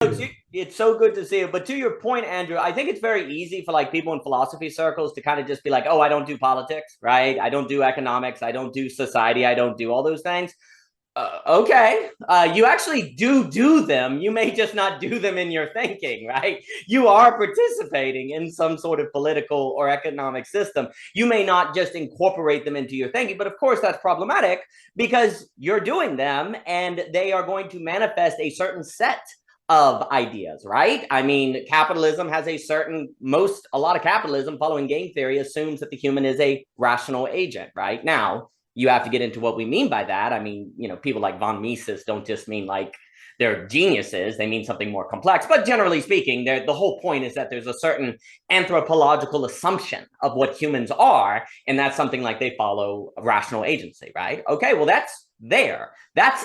It's so good to see you. But to your point, Andrew, I think it's very easy for like people in philosophy circles to kind of just be like, oh, I don't do politics, right? I don't do economics. I don't do society. I don't do all those things. Okay, you actually do them. You may just not do them in your thinking, right? You are participating in some sort of political or economic system. You may not just incorporate them into your thinking, but of course that's problematic because you're doing them and they are going to manifest a certain set of ideas, right? I mean, capitalism has a lot of capitalism following game theory assumes that the human is a rational agent, right? Now, you have to get into what we mean by that. I mean, people like von Mises don't just mean like they're geniuses, they mean something more complex. But generally speaking, the whole point is that there's a certain anthropological assumption of what humans are, and that's something like they follow rational agency, right? Okay, well, that's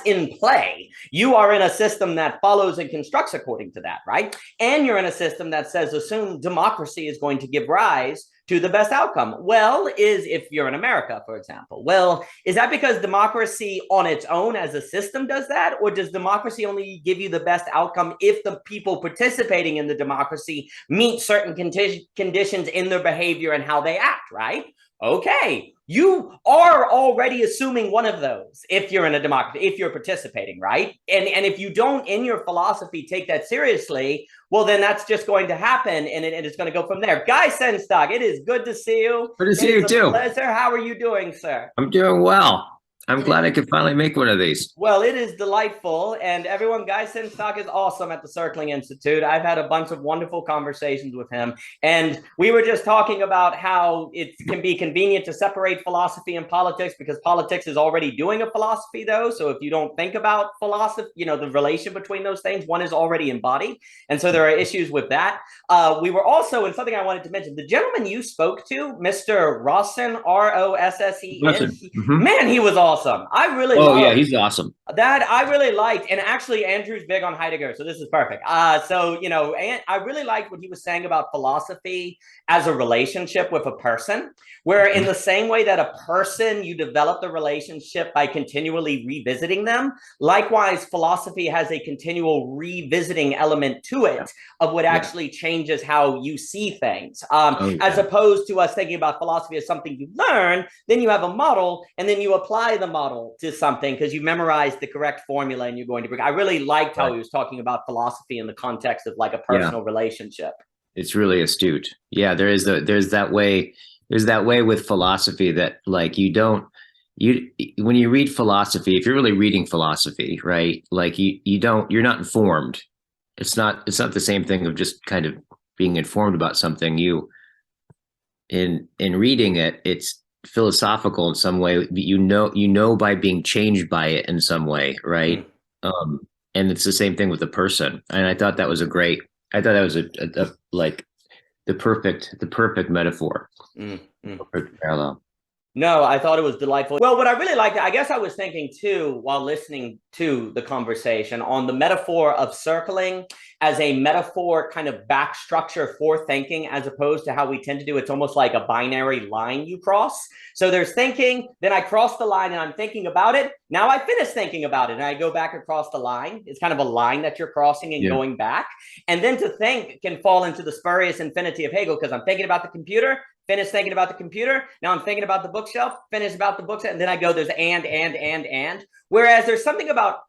in play. You are in a system that follows and constructs according to that, right? And you're in a system that says assume democracy is going to give rise to the best outcome. Well, if you're in America, for example, well, is that because democracy on its own as a system does that? Or does democracy only give you the best outcome if the people participating in the democracy meet certain conditions in their behavior and how they act, right? Okay, you are already assuming one of those if you're in a democracy, if you're participating, right? And if you don't in your philosophy take that seriously, well, then that's just going to happen and it's going to go from there. Guy Senstock, it is good to see you. Good to see you too. Pleasure. How are you doing, sir? I'm doing well. I'm glad I could finally make one of these. Well, it is delightful. And everyone, Guy Senstock is awesome at the Circling Institute. I've had a bunch of wonderful conversations with him. And we were just talking about how it can be convenient to separate philosophy and politics because politics is already doing a philosophy, though. So if you don't think about philosophy, the relation between those things, one is already embodied. And so there are issues with that. We were also, and something I wanted to mention, the gentleman you spoke to, Mr. Rossen, Rossen. Man, he was awesome. I really yeah, he's awesome. That I really liked. And actually, Andrew's big on Heidegger, so this is perfect. And I really liked what he was saying about philosophy as a relationship with a person, where in the same way that a person, you develop the relationship by continually revisiting them, likewise, philosophy has a continual revisiting element to it of what actually changes how you see things. As opposed to us thinking about philosophy as something you learn, then you have a model, and then you apply the model to something because you memorized the correct formula and you're going to bring. I really liked how he was talking about philosophy in the context of like a personal relationship. It's really astute. Yeah, there's that way with philosophy that like when you read philosophy, if you're really reading philosophy, right? Like you're not informed. It's not the same thing of just kind of being informed about something. In reading it, it's philosophical in some way. You know by being changed by it in some way, right? And it's the same thing with the person. And I thought that was a like the perfect metaphor. Perfect parallel. No, I thought it was delightful. Well, what I really liked, I guess I was thinking too, while listening to the conversation, on the metaphor of circling as a metaphor kind of back structure for thinking, as opposed to how we tend to do. It's almost like a binary line you cross. So there's thinking, then I cross the line and I'm thinking about it. Now I finish thinking about it and I go back across the line. It's kind of a line that you're crossing and going back. And then to think can fall into the spurious infinity of Hegel because I'm thinking about the computer, finish thinking about the computer. Now I'm thinking about the bookshelf, finish about the bookshelf, and then I go, there's and. Whereas there's something about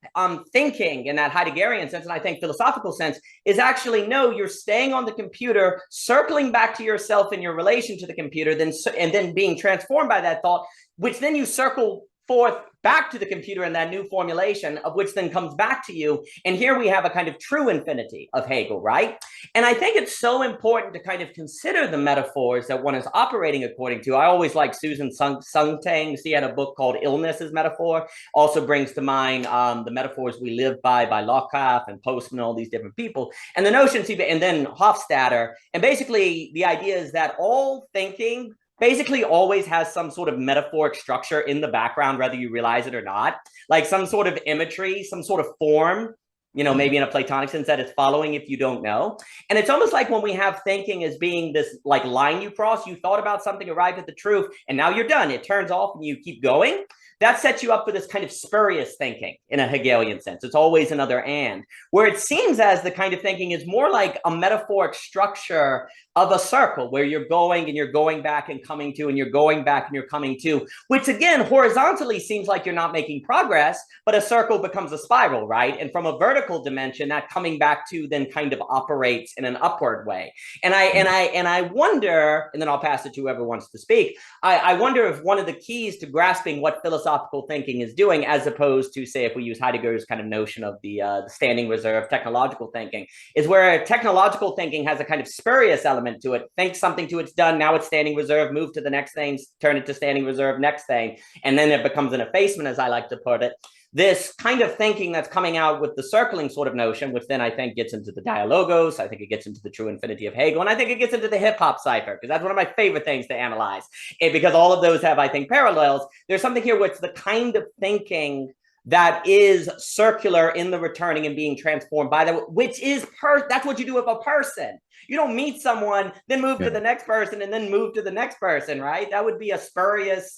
thinking in that Heideggerian sense, and I think philosophical sense, is actually, no, you're staying on the computer, circling back to yourself in your relation to the computer, and then being transformed by that thought, which then you circle forth back to the computer in that new formulation, of which then comes back to you. And here we have a kind of true infinity of Hegel, right? And I think it's so important to kind of consider the metaphors that one is operating according to. I always like Susan Sontag. She had a book called Illness as Metaphor. Also brings to mind the metaphors we live by Lockhart and Postman, all these different people. And the notion, and then Hofstadter. And basically the idea is that all thinking basically always has some sort of metaphoric structure in the background, whether you realize it or not, like some sort of imagery, some sort of form maybe in a Platonic sense, that it's following if you don't know. And it's almost like when we have thinking as being this like line you cross, you thought about something, arrived at the truth, and now you're done. It turns off and you keep going. That sets you up for this kind of spurious thinking in a Hegelian sense. It's always another and, where it seems as the kind of thinking is more like a metaphoric structure of a circle where you're going and you're going back and coming to, and you're going back and you're coming to, which again, horizontally seems like you're not making progress, but a circle becomes a spiral, right? And from a vertical dimension, that coming back to then kind of operates in an upward way. And I wonder, and then I'll pass it to whoever wants to speak. I wonder if one of the keys to grasping what philosophical thinking is doing, as opposed to, say, if we use Heidegger's kind of notion of the standing reserve technological thinking, is where technological thinking has a kind of spurious element to it. Think something to it's done, now it's standing reserve, move to the next thing, turn it to standing reserve, next thing, and then it becomes an effacement, as I like to put it. This kind of thinking that's coming out with the circling sort of notion, which then I think gets into the dialogos, I think it gets into the true infinity of Hegel, and I think it gets into the hip-hop cipher, because that's one of my favorite things to analyze. And because all of those have, I think, parallels, there's something here where it's the kind of thinking that is circular in the returning and being transformed by that, which is that's what you do with a person. You don't meet someone, then move to the next person, and then move to the next person, right? That would be a spurious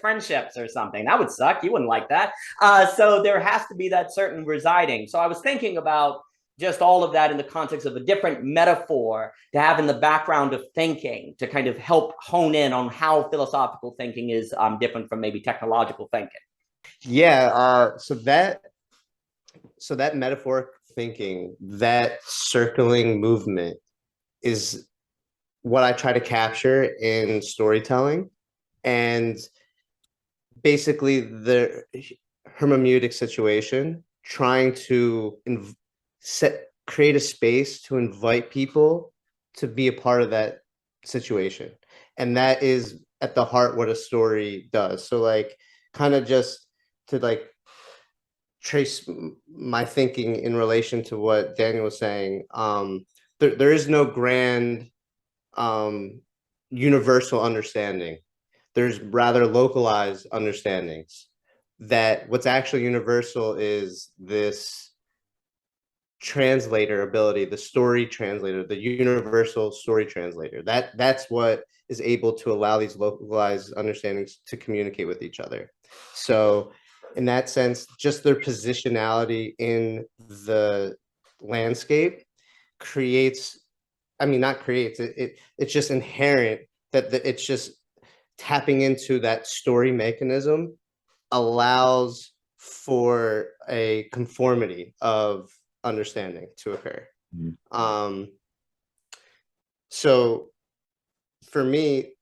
friendships or something. That would suck. You wouldn't like that. So there has to be that certain residing. So I was thinking about just all of that in the context of a different metaphor to have in the background of thinking to kind of help hone in on how philosophical thinking is different from maybe technological thinking. Yeah, so that metaphoric thinking, that circling movement, is what I try to capture in storytelling. And basically the hermeneutic situation, trying to create a space to invite people to be a part of that situation. And that is at the heart what a story does. So like, kind of just to like trace my thinking in relation to what Daniel was saying, there is no grand universal understanding. There's rather localized understandings. That what's actually universal is this translator ability, the story translator, the universal story translator. That's what is able to allow these localized understandings to communicate with each other. So in that sense, just their positionality in the landscape creates, I mean, not creates, it's just inherent that it's just tapping into that story mechanism allows for a conformity of understanding to occur. Mm-hmm. So for me,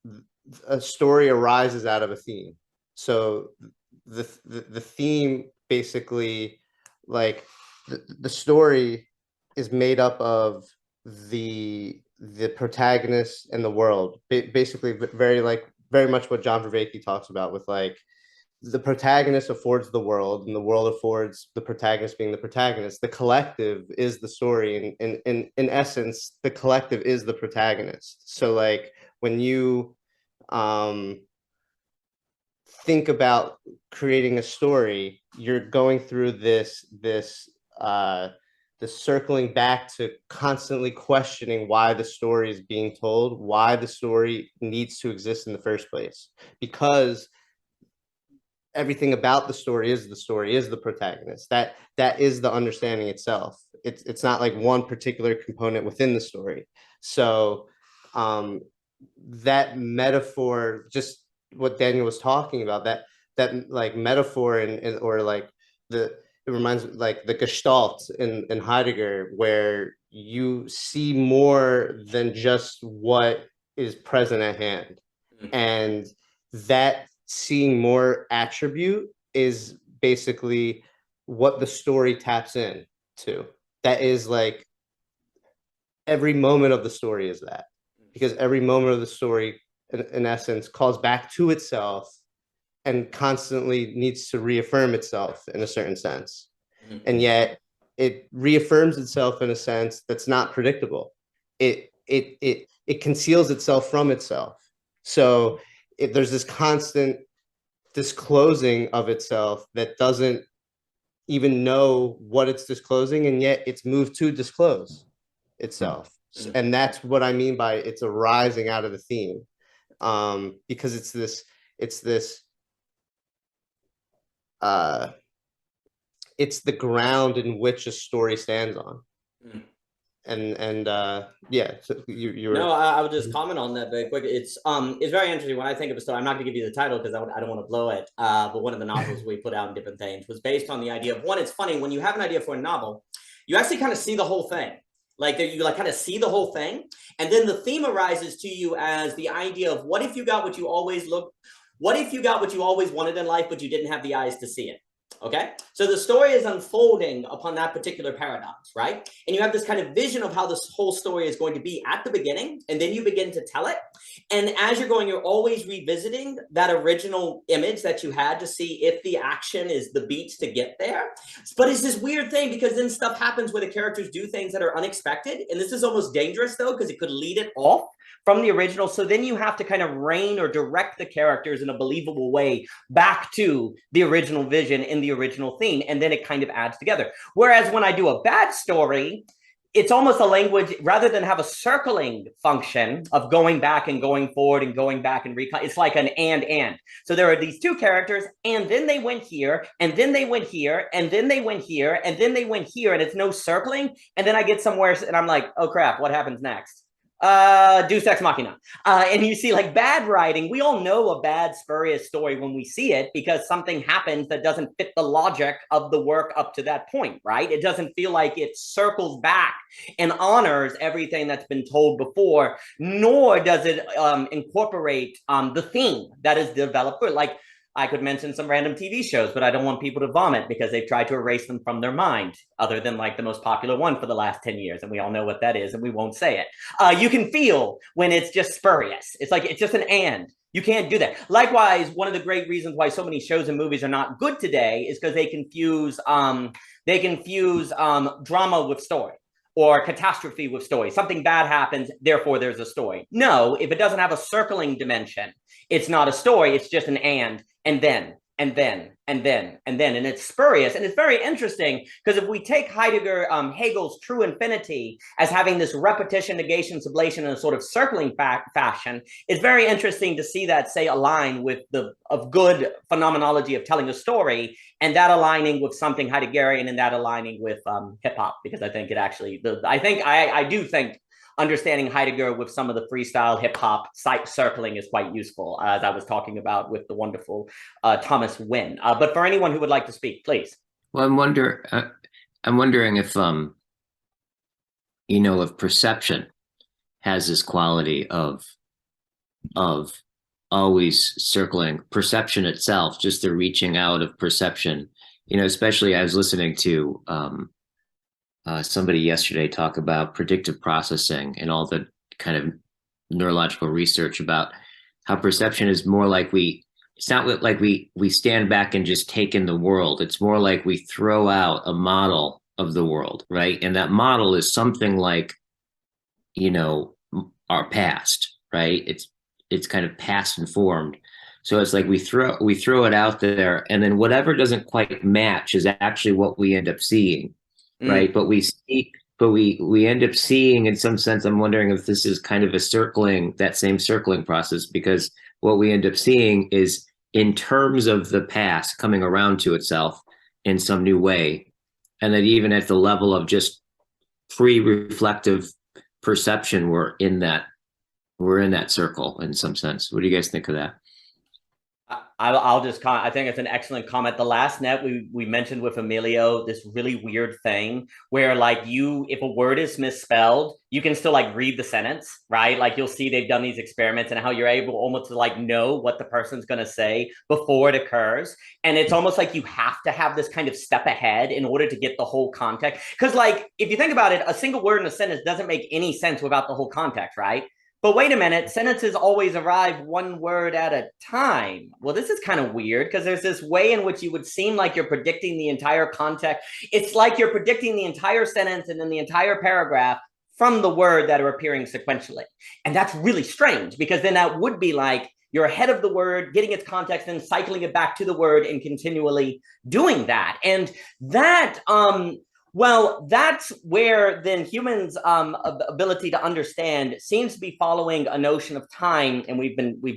a story arises out of a theme. So the theme basically, like the story is made up of the protagonist and the world, basically very much what John Vervaeke talks about, with like the protagonist affords the world and the world affords the protagonist being the protagonist. The collective is the story, and in essence the collective is the protagonist. So like when you think about creating a story, you're going through this circling back to constantly questioning why the story is being told, why the story needs to exist in the first place, because everything about the story is the protagonist. That is the understanding itself. It's not like one particular component within the story. So that metaphor, just what Daniel was talking about, that like metaphor or like it reminds me like the Gestalt in Heidegger, where you see more than just what is present at hand. And that seeing more attribute is basically what the story taps in to. That is like every moment of the story is that, because every moment of the story in essence calls back to itself and constantly needs to reaffirm itself in a certain sense. Mm-hmm. And yet it reaffirms itself in a sense that's not predictable. It conceals itself from itself. So there's this constant disclosing of itself that doesn't even know what it's disclosing, and yet it's moved to disclose itself. And that's what I mean by it's arising out of the theme, because it's this it's the ground in which a story stands on. And yeah, so you were... No, I would just comment on that very quick. It's very interesting when I think of a story. I'm not going to give you the title because I don't want to blow it. But one of the novels we put out in different things was based on the idea of, one, it's funny when you have an idea for a novel, you actually kind of see the whole thing. Like you like kind of see the whole thing, and then the theme arises to you as the idea of what if you got what you always wanted in life, but you didn't have the eyes to see it. Okay, so the story is unfolding upon that particular paradox, right? And you have this kind of vision of how this whole story is going to be at the beginning, and then you begin to tell it. And as you're going, you're always revisiting that original image that you had to see if the action is the beats to get there. But it's this weird thing because then stuff happens where the characters do things that are unexpected. And this is almost dangerous though, because it could lead it off from the original. So then you have to kind of rein or direct the characters in a believable way back to the original vision in the original theme. And then it kind of adds together. Whereas when I do a bad story, it's almost a language, rather than have a circling function of going back and going forward and going back and recon, it's like an and. So there are these two characters, and then they went here, and then they went here, and then they went here, and then they went here, and it's no circling. And then I get somewhere and I'm like, oh crap, what happens next? Deus Ex Machina. And you see like bad writing. We all know a bad spurious story when we see it because something happens that doesn't fit the logic of the work up to that point, right? It doesn't feel like it circles back and honors everything that's been told before, nor does it incorporate the theme that is developed. Like, I could mention some random TV shows, but I don't want people to vomit because they've tried to erase them from their mind, other than like the most popular one for the last 10 years. And we all know what that is, and we won't say it. You can feel when it's just spurious. It's like, it's just an and. You can't do that. Likewise, one of the great reasons why so many shows and movies are not good today is because they confuse drama with story, or catastrophe with story. Something bad happens, therefore there's a story. No, if it doesn't have a circling dimension, it's not a story, it's just an and then, and it's spurious. And it's very interesting because if we take Hegel's true infinity as having this repetition, negation, sublation in a sort of circling fashion, it's very interesting to see that, say, align with the good phenomenology of telling a story, and that aligning with something Heideggerian, and that aligning with hip hop, because I think it actually, I do think understanding Heidegger with some of the freestyle hip hop site circling is quite useful, as I was talking about with the wonderful Thomas Wynne. But for anyone who would like to speak, please. Well, I'm wondering if if perception has this quality of always circling. Perception itself, just the reaching out of perception. Especially I was listening to somebody yesterday talk about predictive processing and all the kind of neurological research about how perception is more like it's not like we stand back and just take in the world. It's more like we throw out a model of the world, right? And that model is something like, our past, right? It's kind of past informed. So it's like we throw it out there, and then whatever doesn't quite match is actually what we end up seeing. Right. But we end up seeing, in some sense, I'm wondering if this is kind of that same circling process, because what we end up seeing is in terms of the past coming around to itself in some new way. And that even at the level of just pre-reflective perception, we're in that circle in some sense. What do you guys think of that? I'll just comment. I think it's an excellent comment. The last net we mentioned with Emilio, this really weird thing where if a word is misspelled, you can still read the sentence, right? Like you'll see they've done these experiments and how you're able almost to know what the person's going to say before it occurs. And it's almost like you have to have this kind of step ahead in order to get the whole context. Because if you think about it, a single word in a sentence doesn't make any sense without the whole context, right? But wait a minute, sentences always arrive one word at a time. Well, this is kind of weird because there's this way in which you would seem like you're predicting the entire context. It's like you're predicting the entire sentence and then the entire paragraph from the word that are appearing sequentially. And that's really strange because then that would be like, you're ahead of the word, getting its context and cycling it back to the word and continually doing that. And that, well, that's where then humans' ability to understand seems to be following a notion of time, and we've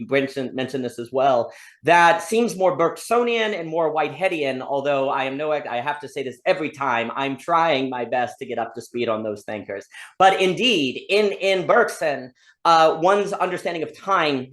mentioned this as well, that seems more Bergsonian and more Whiteheadian, although I have to say this every time, I'm trying my best to get up to speed on those thinkers. But indeed, in Bergson, one's understanding of time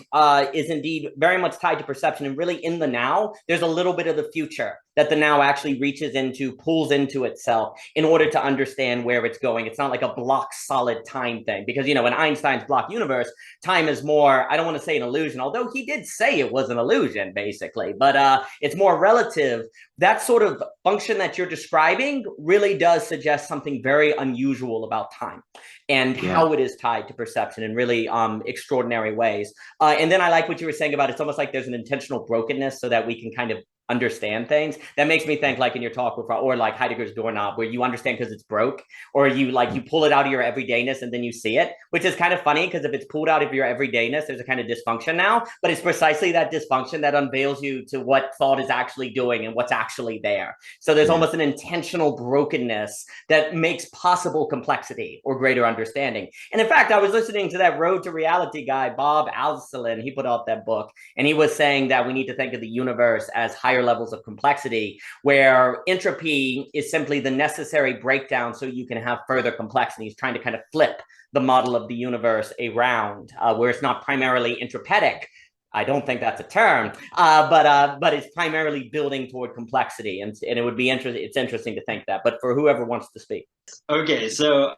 is indeed very much tied to perception, and really in the now, there's a little bit of the future that the now actually reaches into, pulls into itself in order to understand where it's going. It's not like a block solid time thing, because, you know, in Einstein's block universe, time is more, I don't want to say an illusion, although he did say it was an illusion, basically, but it's more relative. That sort of function that you're describing really does suggest something very unusual about time and how it is tied to perception in really extraordinary ways. And then I like what you were saying about it's almost like there's an intentional brokenness so that we can kind of understand things. That makes me think like in your talk with, or like Heidegger's doorknob, where you understand because it's broke, or you pull it out of your everydayness and then you see it, which is kind of funny because if it's pulled out of your everydayness, there's a kind of dysfunction now, but it's precisely that dysfunction that unveils you to what thought is actually doing and what's actually there. So there's almost an intentional brokenness that makes possible complexity or greater understanding. And in fact, I was listening to that Road to Reality guy, Bob Alsalin. He put out that book, and he was saying that we need to think of the universe as higher levels of complexity, where entropy is simply the necessary breakdown so you can have further complexity. He's trying to kind of flip the model of the universe around, where it's not primarily entropic. I don't think that's a term, but it's primarily building toward complexity, and it would be interesting. It's interesting to think that. But for whoever wants to speak. Okay, so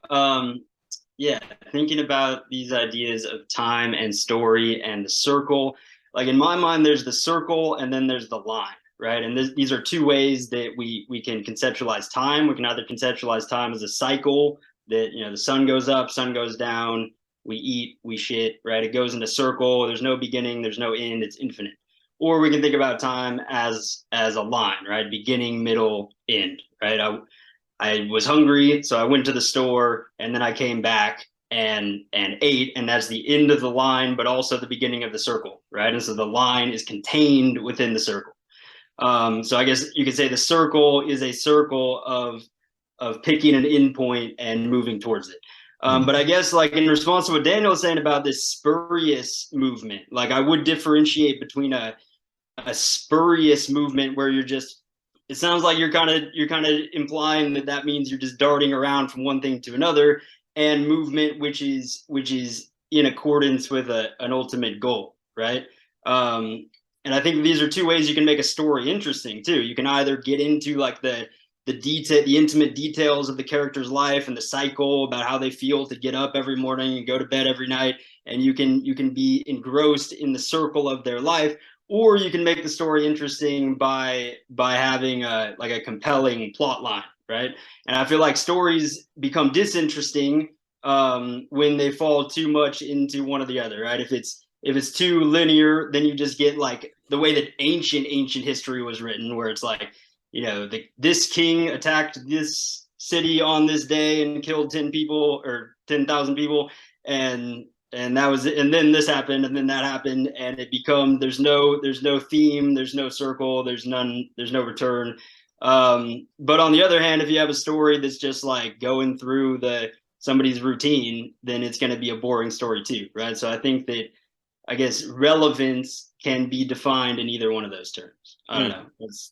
yeah, thinking about these ideas of time and story and the circle. Like in my mind, there's the circle and then there's the line, right? And these are two ways that we can conceptualize time. We can either conceptualize time as a cycle that, you know, the sun goes up, sun goes down, we eat, we shit, right? It goes in a circle. There's no beginning, there's no end, it's infinite. Or we can think about time as a line, right? Beginning, middle, end, right? I was hungry, so I went to the store, and then I came back and ate, and that's the end of the line, but also the beginning of the circle, right? And so the line is contained within the circle. So I guess you could say the circle is a circle of picking an endpoint and moving towards it. But I guess like in response to what Daniel was saying about this spurious movement, like I would differentiate between a spurious movement where you're just, it sounds like you're kind of implying that means you're just darting around from one thing to another, and movement which is in accordance with an ultimate goal, right? And I think these are two ways you can make a story interesting too. You can either get into like the intimate details of the character's life and the cycle about how they feel to get up every morning and go to bed every night, and you can be engrossed in the circle of their life. Or you can make the story interesting by having a compelling plot line, right? And I feel like stories become disinteresting when they fall too much into one or the other, right? If it's too linear, then you just get like the way that ancient history was written, where it's like, you know, this king attacked this city on this day and killed 10 people or 10,000 people, and that was it. And then this happened, and then that happened, and it become there's no theme, there's no circle, there's no return. But on the other hand, if you have a story that's just like going through somebody's routine, then it's going to be a boring story too, right? So I think that, I guess, relevance can be defined in either one of those terms. I don't know.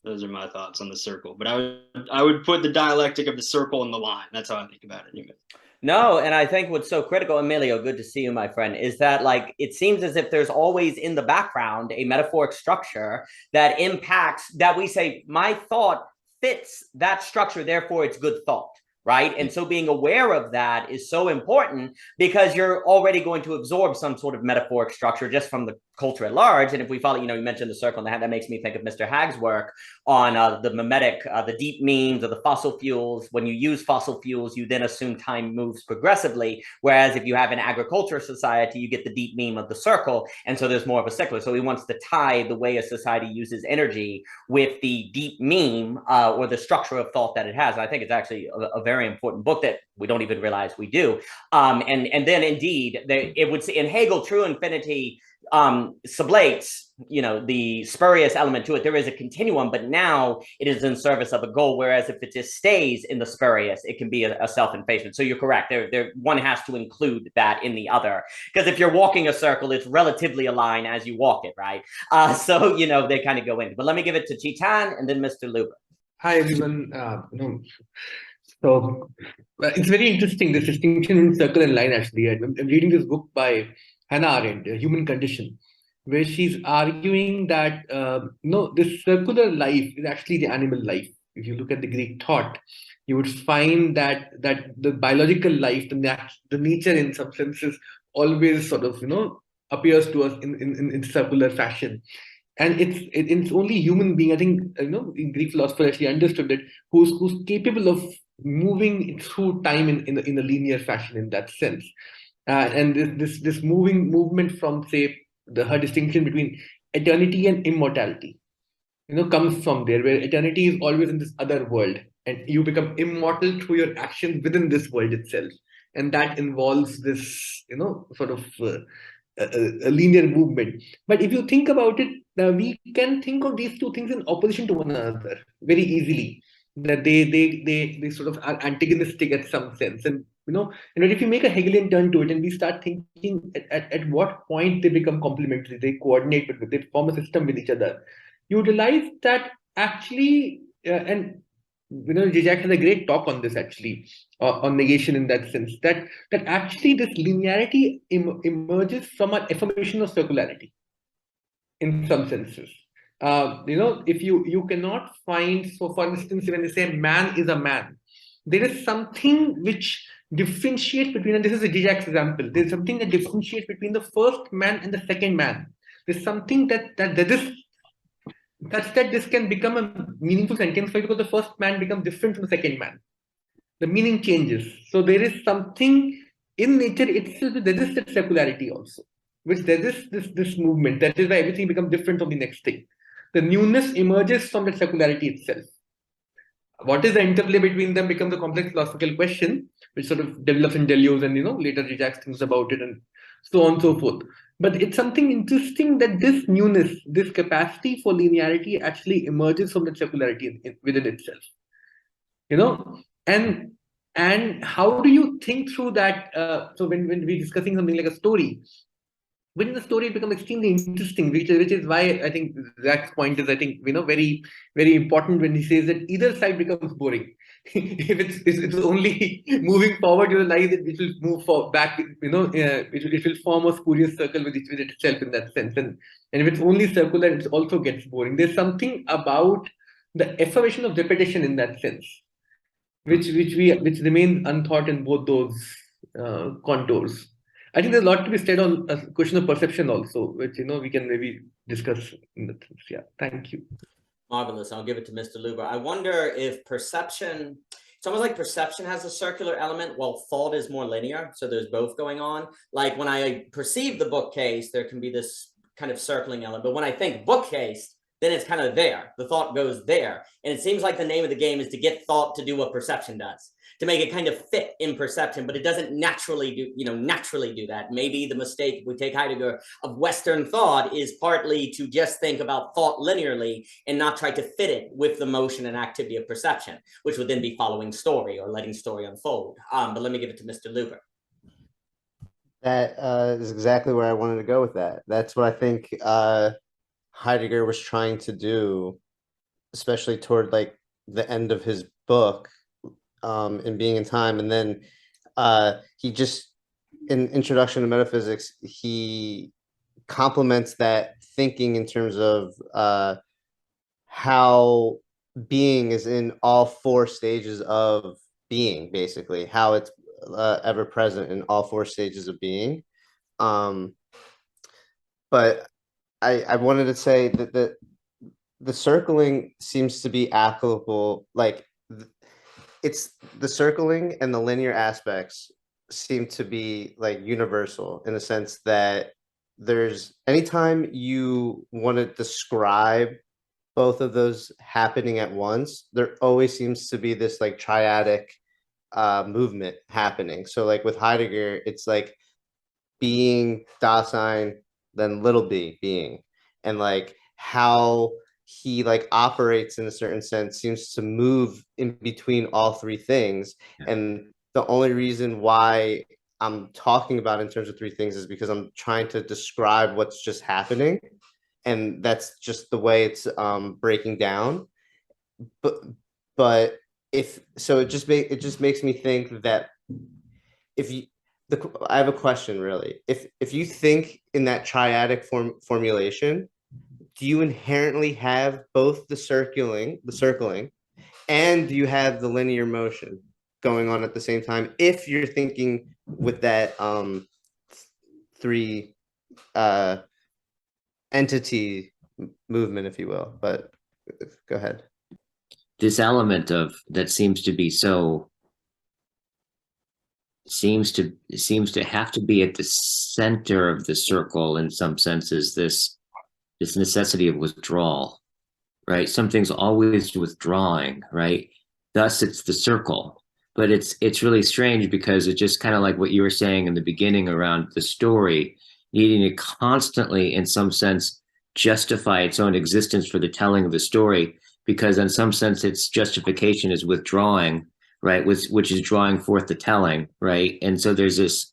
Those are my thoughts on the circle. But I would put the dialectic of the circle and the line. That's how I think about it anyway. No, and I think what's so critical, Emilio, good to see you, my friend, is that like it seems as if there's always in the background a metaphoric structure that impacts, that we say, my thought fits that structure, therefore it's good thought. Right. And so being aware of that is so important, because you're already going to absorb some sort of metaphoric structure just from the culture at large. And if we follow, you know, you mentioned the circle, and that makes me think of Mr. Hagg's work on the mimetic, the deep means of the fossil fuels. When you use fossil fuels, you then assume time moves progressively. Whereas if you have an agriculture society, you get the deep meme of the circle. And so there's more of a cycle. So he wants to tie the way a society uses energy with the deep meme or the structure of thought that it has. And I think it's actually a very important book that we don't even realize we do. And then indeed, it would say in Hegel, true infinity sublates, the spurious element to it. There is a continuum, but now it is in service of a goal. Whereas if it just stays in the spurious, it can be a self-effacement. So you're correct. There, one has to include that in the other, because if you're walking a circle, it's relatively a line as you walk it, right? So they kind of go in. But let me give it to Chitan and then Mr. Luber. Hi everyone. So it's very interesting, this distinction in circle and line. Actually, I'm reading this book by Hannah Arendt, Human Condition, where she's arguing that this circular life is actually the animal life. If you look at the Greek thought, you would find that the biological life, the nature in some senses, always sort of appears to us in circular fashion. And it's only human being, I think, in Greek philosopher actually understood it, who's capable of moving through time in a linear fashion in that sense. And this movement from, say, her distinction between eternity and immortality, comes from there, where eternity is always in this other world, and you become immortal through your actions within this world itself. And that involves this, sort of a linear movement. But if you think about it, we can think of these two things in opposition to one another very easily, that they sort of are antagonistic at some sense. And if you make a Hegelian turn to it and we start thinking at what point they become complementary, they coordinate, but they form a system with each other, you realize that actually, and Zizek has a great talk on this actually, on negation, in that sense, that actually this linearity emerges from an affirmation of circularity in some senses. If you cannot find, so for instance, when they say man is a man, there is something which differentiates between, and this is a Zizek's example, there's something that differentiates between the first man and the second man. There's something that this can become a meaningful sentence for you, because the first man becomes different from the second man. The meaning changes. So there is something in nature itself, there is that circularity also, which there is this movement. That is why everything becomes different from the next thing. The newness emerges from that circularity itself. What is the interplay between them becomes a complex philosophical question, which sort of develops in Deleuze, and later Zizek thinks about it, and so on and so forth. But it's something interesting that this newness, this capacity for linearity actually emerges from the circularity within itself. And how do you think through that? So when we're discussing something like a story, when the story becomes extremely interesting, which is why I think Zach's point is, I think, very, very important when he says that either side becomes boring. If it's only moving forward, you realize that it will move back, it will form a spurious circle with itself in that sense. And if it's only circular, it also gets boring. There's something about the affirmation of repetition in that sense, which remains unthought in both those contours. I think there's a lot to be said on a question of perception also, which we can maybe discuss in the sense. Yeah, thank you. Marvelous. I'll give it to Mr. Luber. I wonder if perception, it's almost like perception has a circular element while thought is more linear. So there's both going on. Like when I perceive the bookcase, there can be this kind of circling element. But when I think bookcase, then it's kind of there. The thought goes there. And it seems like the name of the game is to get thought to do what perception does, to make it kind of fit in perception, but it doesn't naturally do that. Maybe the mistake, if we take Heidegger, of Western thought is partly to just think about thought linearly and not try to fit it with the motion and activity of perception, which would then be following story or letting story unfold. But let me give it to Mr. Luber. That is exactly where I wanted to go with that. That's what I think Heidegger was trying to do, especially toward like the end of his book, in Being in Time. And then he just, in Introduction to Metaphysics, he complements that thinking in terms of how being is in all four stages of being, basically, how it's ever present in all four stages of being. But I wanted to say that the circling seems to be applicable, like it's the circling and the linear aspects seem to be like universal in the sense that there's, anytime you want to describe both of those happening at once, there always seems to be this like triadic movement happening. So like with Heidegger, it's like being, Dasein, then little b, being, and like how he like operates in a certain sense seems to move in between all three things. And the only reason why I'm talking about in terms of three things is because I'm trying to describe what's just happening, and that's just the way it's breaking down. But if so, it just makes me think that if you I have a question really. If you think in that triadic formulation, do you inherently have both the circling, and you have the linear motion going on at the same time if you're thinking with that three entity movement, if you will? But go ahead. This element of that seems to be so seems to have to be at the center of the circle in some senses, this necessity of withdrawal, right? Something's always withdrawing, right? Thus it's the circle. But it's really strange because it's just kind of like what you were saying in the beginning around the story needing to constantly, in some sense, justify its own existence for the telling of the story, because in some sense its justification is withdrawing, right? Which is drawing forth the telling, right? And so there's this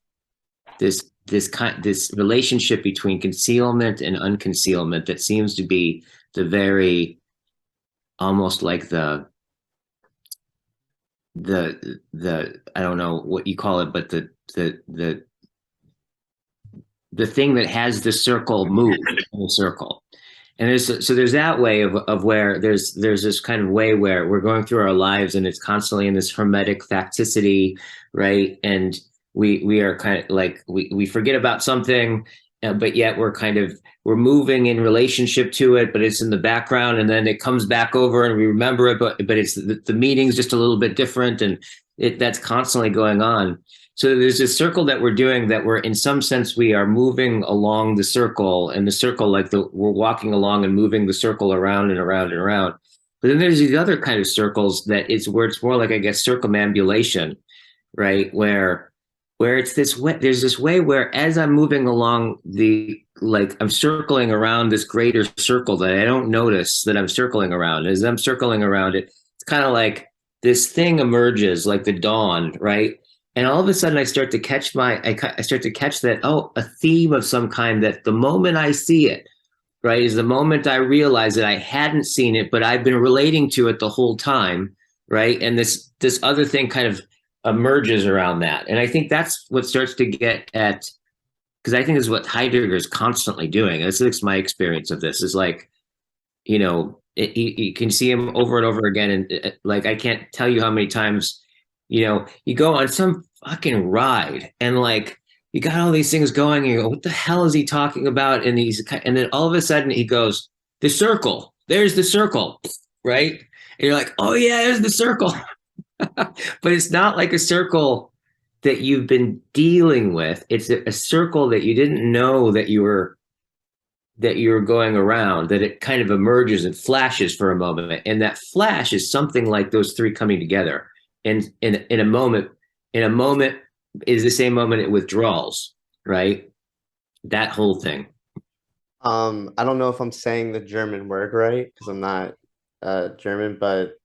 relationship between concealment and unconcealment that seems to be the very, almost like the I don't know what you call it, but the thing that has the circle move in a circle. And there's that way of where there's this kind of way where we're going through our lives and it's constantly in this hermetic facticity, right? And we are kind of like we forget about something, but yet we're moving in relationship to it, but it's in the background, and then it comes back over and we remember it, but it's the meaning's just a little bit different, and that's constantly going on. So there's this circle that we're doing that we're, in some sense, we are moving along the circle, and the circle, like we're walking along and moving the circle around and around and around. But then there's these other kind of circles that is where it's more like, I guess, circumambulation, right? Where it's this way, there's this way where as I'm moving along I'm circling around this greater circle that I don't notice that I'm circling around. As I'm circling around it, it's kind of like this thing emerges like the dawn, right? And all of a sudden I start to catch that, a theme of some kind, that the moment I see it, right, is the moment I realize that I hadn't seen it, but I've been relating to it the whole time, right? And this other thing kind of emerges around that. And I think that's what starts to get at, because I think this is what Heidegger is constantly doing. This is my experience of this, is like, you can see him over and over again. And like, I can't tell you how many times, you go on some fucking ride and like, you got all these things going and you go, what the hell is he talking about? And then all of a sudden he goes, the circle, there's the circle, right? And you're like, oh yeah, there's the circle. But it's not like a circle that you've been dealing with. It's a circle that you didn't know that you were going around, that it kind of emerges and flashes for a moment. And that flash is something like those three coming together. And in a moment is the same moment it withdraws, right? That whole thing. I don't know if I'm saying the German word right, because I'm not German, but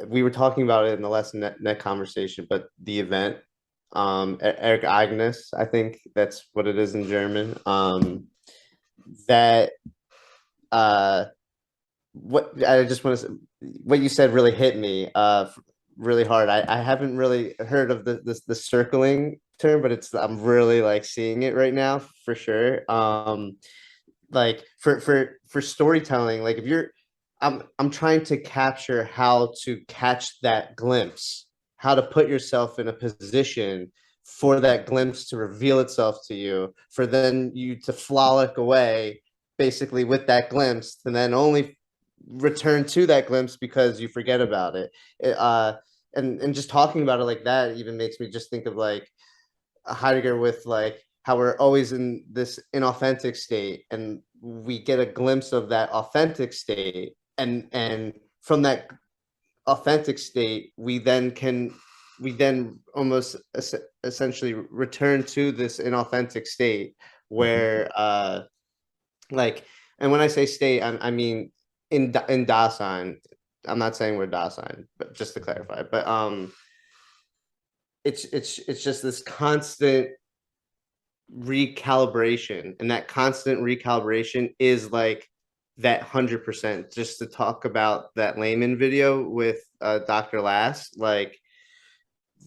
we were talking about it in the last net conversation, but the event, Eric Agnes, I think that's what it is in German. That what I just want to say, what you said really hit me really hard. I haven't really heard of the circling term, but I'm really like seeing it right now for sure. Like for storytelling, like if I'm trying to capture how to catch that glimpse, how to put yourself in a position for that glimpse to reveal itself to you, for then you to frolic away basically with that glimpse, and then only return to that glimpse because you forget about it. And just talking about it like that even makes me just think of like Heidegger with like how we're always in this inauthentic state, and we get a glimpse of that authentic state, and from that authentic state we then almost essentially return to this inauthentic state where Like, and when I say state, I mean in Dasein. I'm not saying we're Dasein, but just to clarify. But it's just this constant recalibration, and that constant recalibration is like that 100%. Just to talk about that layman video with Dr. Lass, like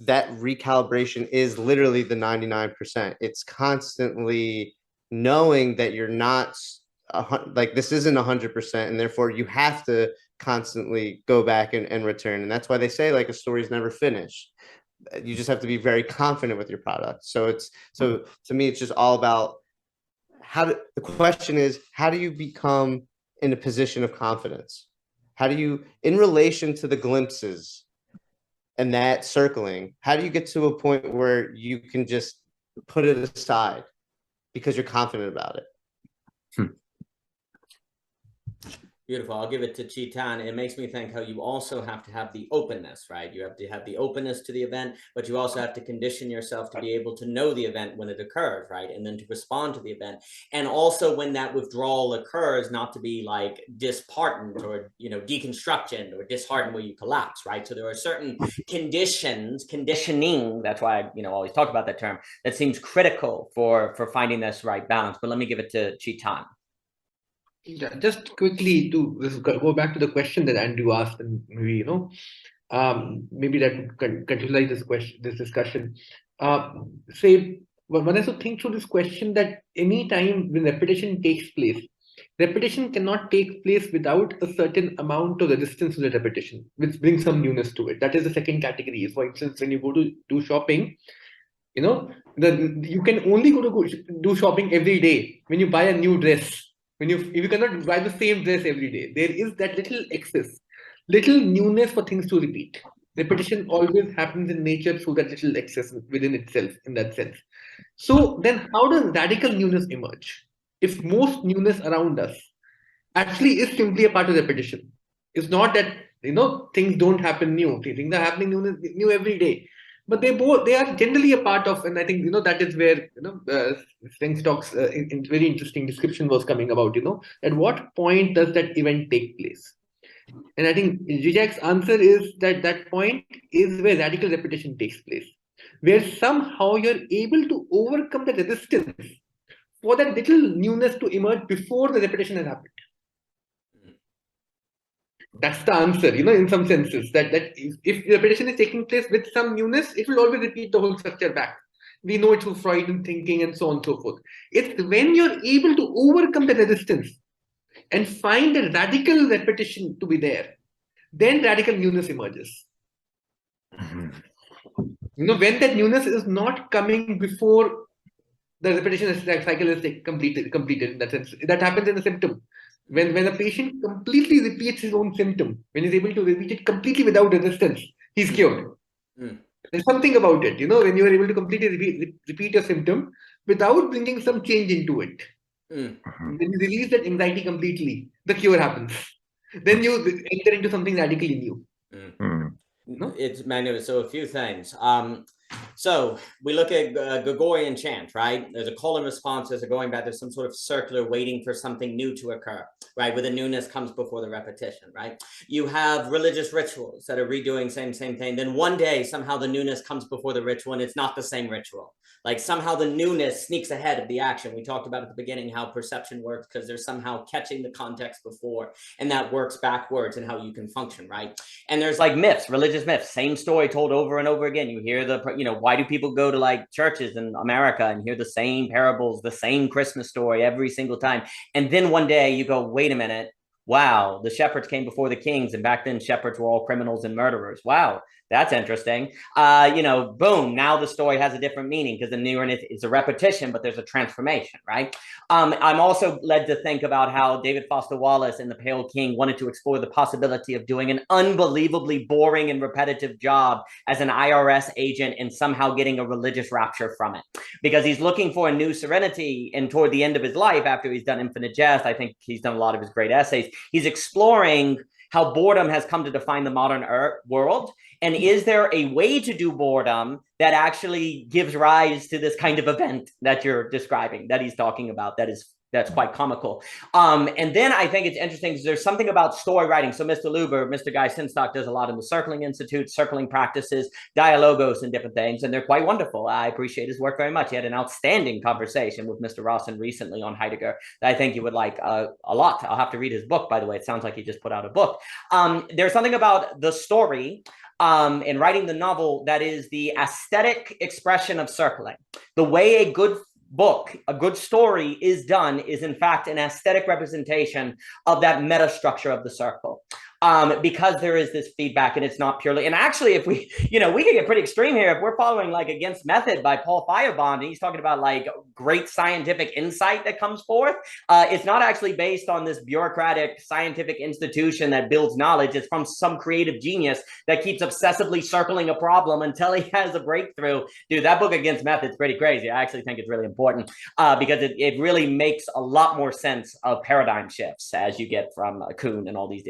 that recalibration is literally the 99%. It's constantly knowing that you're not like this isn't 100%, and therefore you have to constantly go back and return. And that's why they say like a story is never finished. You just have to be very confident with your product. So to me, it's just all about the question is, how do you become in a position of confidence? How do you, in relation to the glimpses and that circling, how do you get to a point where you can just put it aside because you're confident about it? Beautiful. I'll give it to Chetan. It makes me think how you also have to have the openness, right? You have to have the openness to the event, but you also have to condition yourself to be able to know the event when it occurs, right? And then to respond to the event. And also when that withdrawal occurs, not to be like disheartened or, deconstruction or disheartened where you collapse, right? So there are certain conditioning, that's why I, always talk about that term, that seems critical for finding this right balance. But let me give it to Chetan. Yeah, just quickly to go back to the question that Andrew asked, and maybe maybe that could contextualize this discussion. Say, when I think through this question, that any time when repetition takes place, repetition cannot take place without a certain amount of resistance to the repetition, which brings some newness to it. That is the second category. For instance, when you go to do shopping, you can only go to do shopping every day when you buy a new dress. If you cannot buy the same dress every day, there is that little excess, little newness for things to repeat. Repetition always happens in nature through that little excess within itself, in that sense. So then how does radical newness emerge? If most newness around us actually is simply a part of repetition. It's not that, things don't happen new. Things are happening new every day. But they are generally a part of, and I think, that is where, Stengstock's very interesting description was coming about, at what point does that event take place? And I think Zizek's answer is that point is where radical repetition takes place, where somehow you're able to overcome the resistance for that little newness to emerge before the repetition has happened. That's the answer, in some senses, that if repetition is taking place with some newness, it will always repeat the whole structure back. We know it through Freudian thinking and so on and so forth. It's when you're able to overcome the resistance and find a radical repetition to be there, then radical newness emerges. When that newness is not coming before the repetition cycle is completed in that sense. That happens in a symptom. When a patient completely repeats his own symptom, when he's able to repeat it completely without resistance, he's cured. There's something about it, when you are able to completely repeat your symptom without bringing some change into it. When you release that anxiety completely, the cure happens. Then you enter into something radically new. No? It's magnificent. So a few things. So we look at Gregorian chant, right? There's a call and response, there's a going back, there's some sort of circular waiting for something new to occur, right? Where the newness comes before the repetition, right? You have religious rituals that are redoing same thing. Then one day, somehow the newness comes before the ritual and it's not the same ritual. Like somehow the newness sneaks ahead of the action. We talked about at the beginning how perception works because there's somehow catching the context before, and that works backwards in how you can function, right? And there's like myths, religious myths, same story told over and over again. You hear why do people go to like churches in America and hear the same parables, the same Christmas story every single time? And then one day you go, wait a minute, wow, the shepherds came before the kings, and back then shepherds were all criminals and murderers. Wow, that's interesting. Boom, now the story has a different meaning because the newness is a repetition, but there's a transformation, right? I'm also led to think about how David Foster Wallace in The Pale King wanted to explore the possibility of doing an unbelievably boring and repetitive job as an IRS agent and somehow getting a religious rapture from it, because he's looking for a new serenity. And toward the end of his life, after he's done Infinite Jest, I think he's done a lot of his great essays, he's exploring how boredom has come to define the modern world. And is there a way to do boredom that actually gives rise to this kind of event that you're describing, that he's talking about, that is that's quite comical. And then I think it's interesting because there's something about story writing. So Mr. Luber, Mr. Guy Sinstock does a lot in the Circling Institute, circling practices, dialogos, and different things, and they're quite wonderful. I appreciate his work very much. He had an outstanding conversation with Mr. Rawson recently on Heidegger that I think you would like a lot. I'll have to read his book, by the way. It sounds like he just put out a book. There's something about the story in writing the novel that is the aesthetic expression of circling. The way a good book, a good story is done is in fact an aesthetic representation of that meta structure of the circle. Because there is this feedback and it's not purely, and actually if we, we can get pretty extreme here. If we're following like Against Method by Paul Feyerabend, and he's talking about like great scientific insight that comes forth, it's not actually based on this bureaucratic scientific institution that builds knowledge. It's from some creative genius that keeps obsessively circling a problem until he has a breakthrough. Dude, that book Against Method is pretty crazy. I actually think it's really important because it really makes a lot more sense of paradigm shifts as you get from Kuhn and all these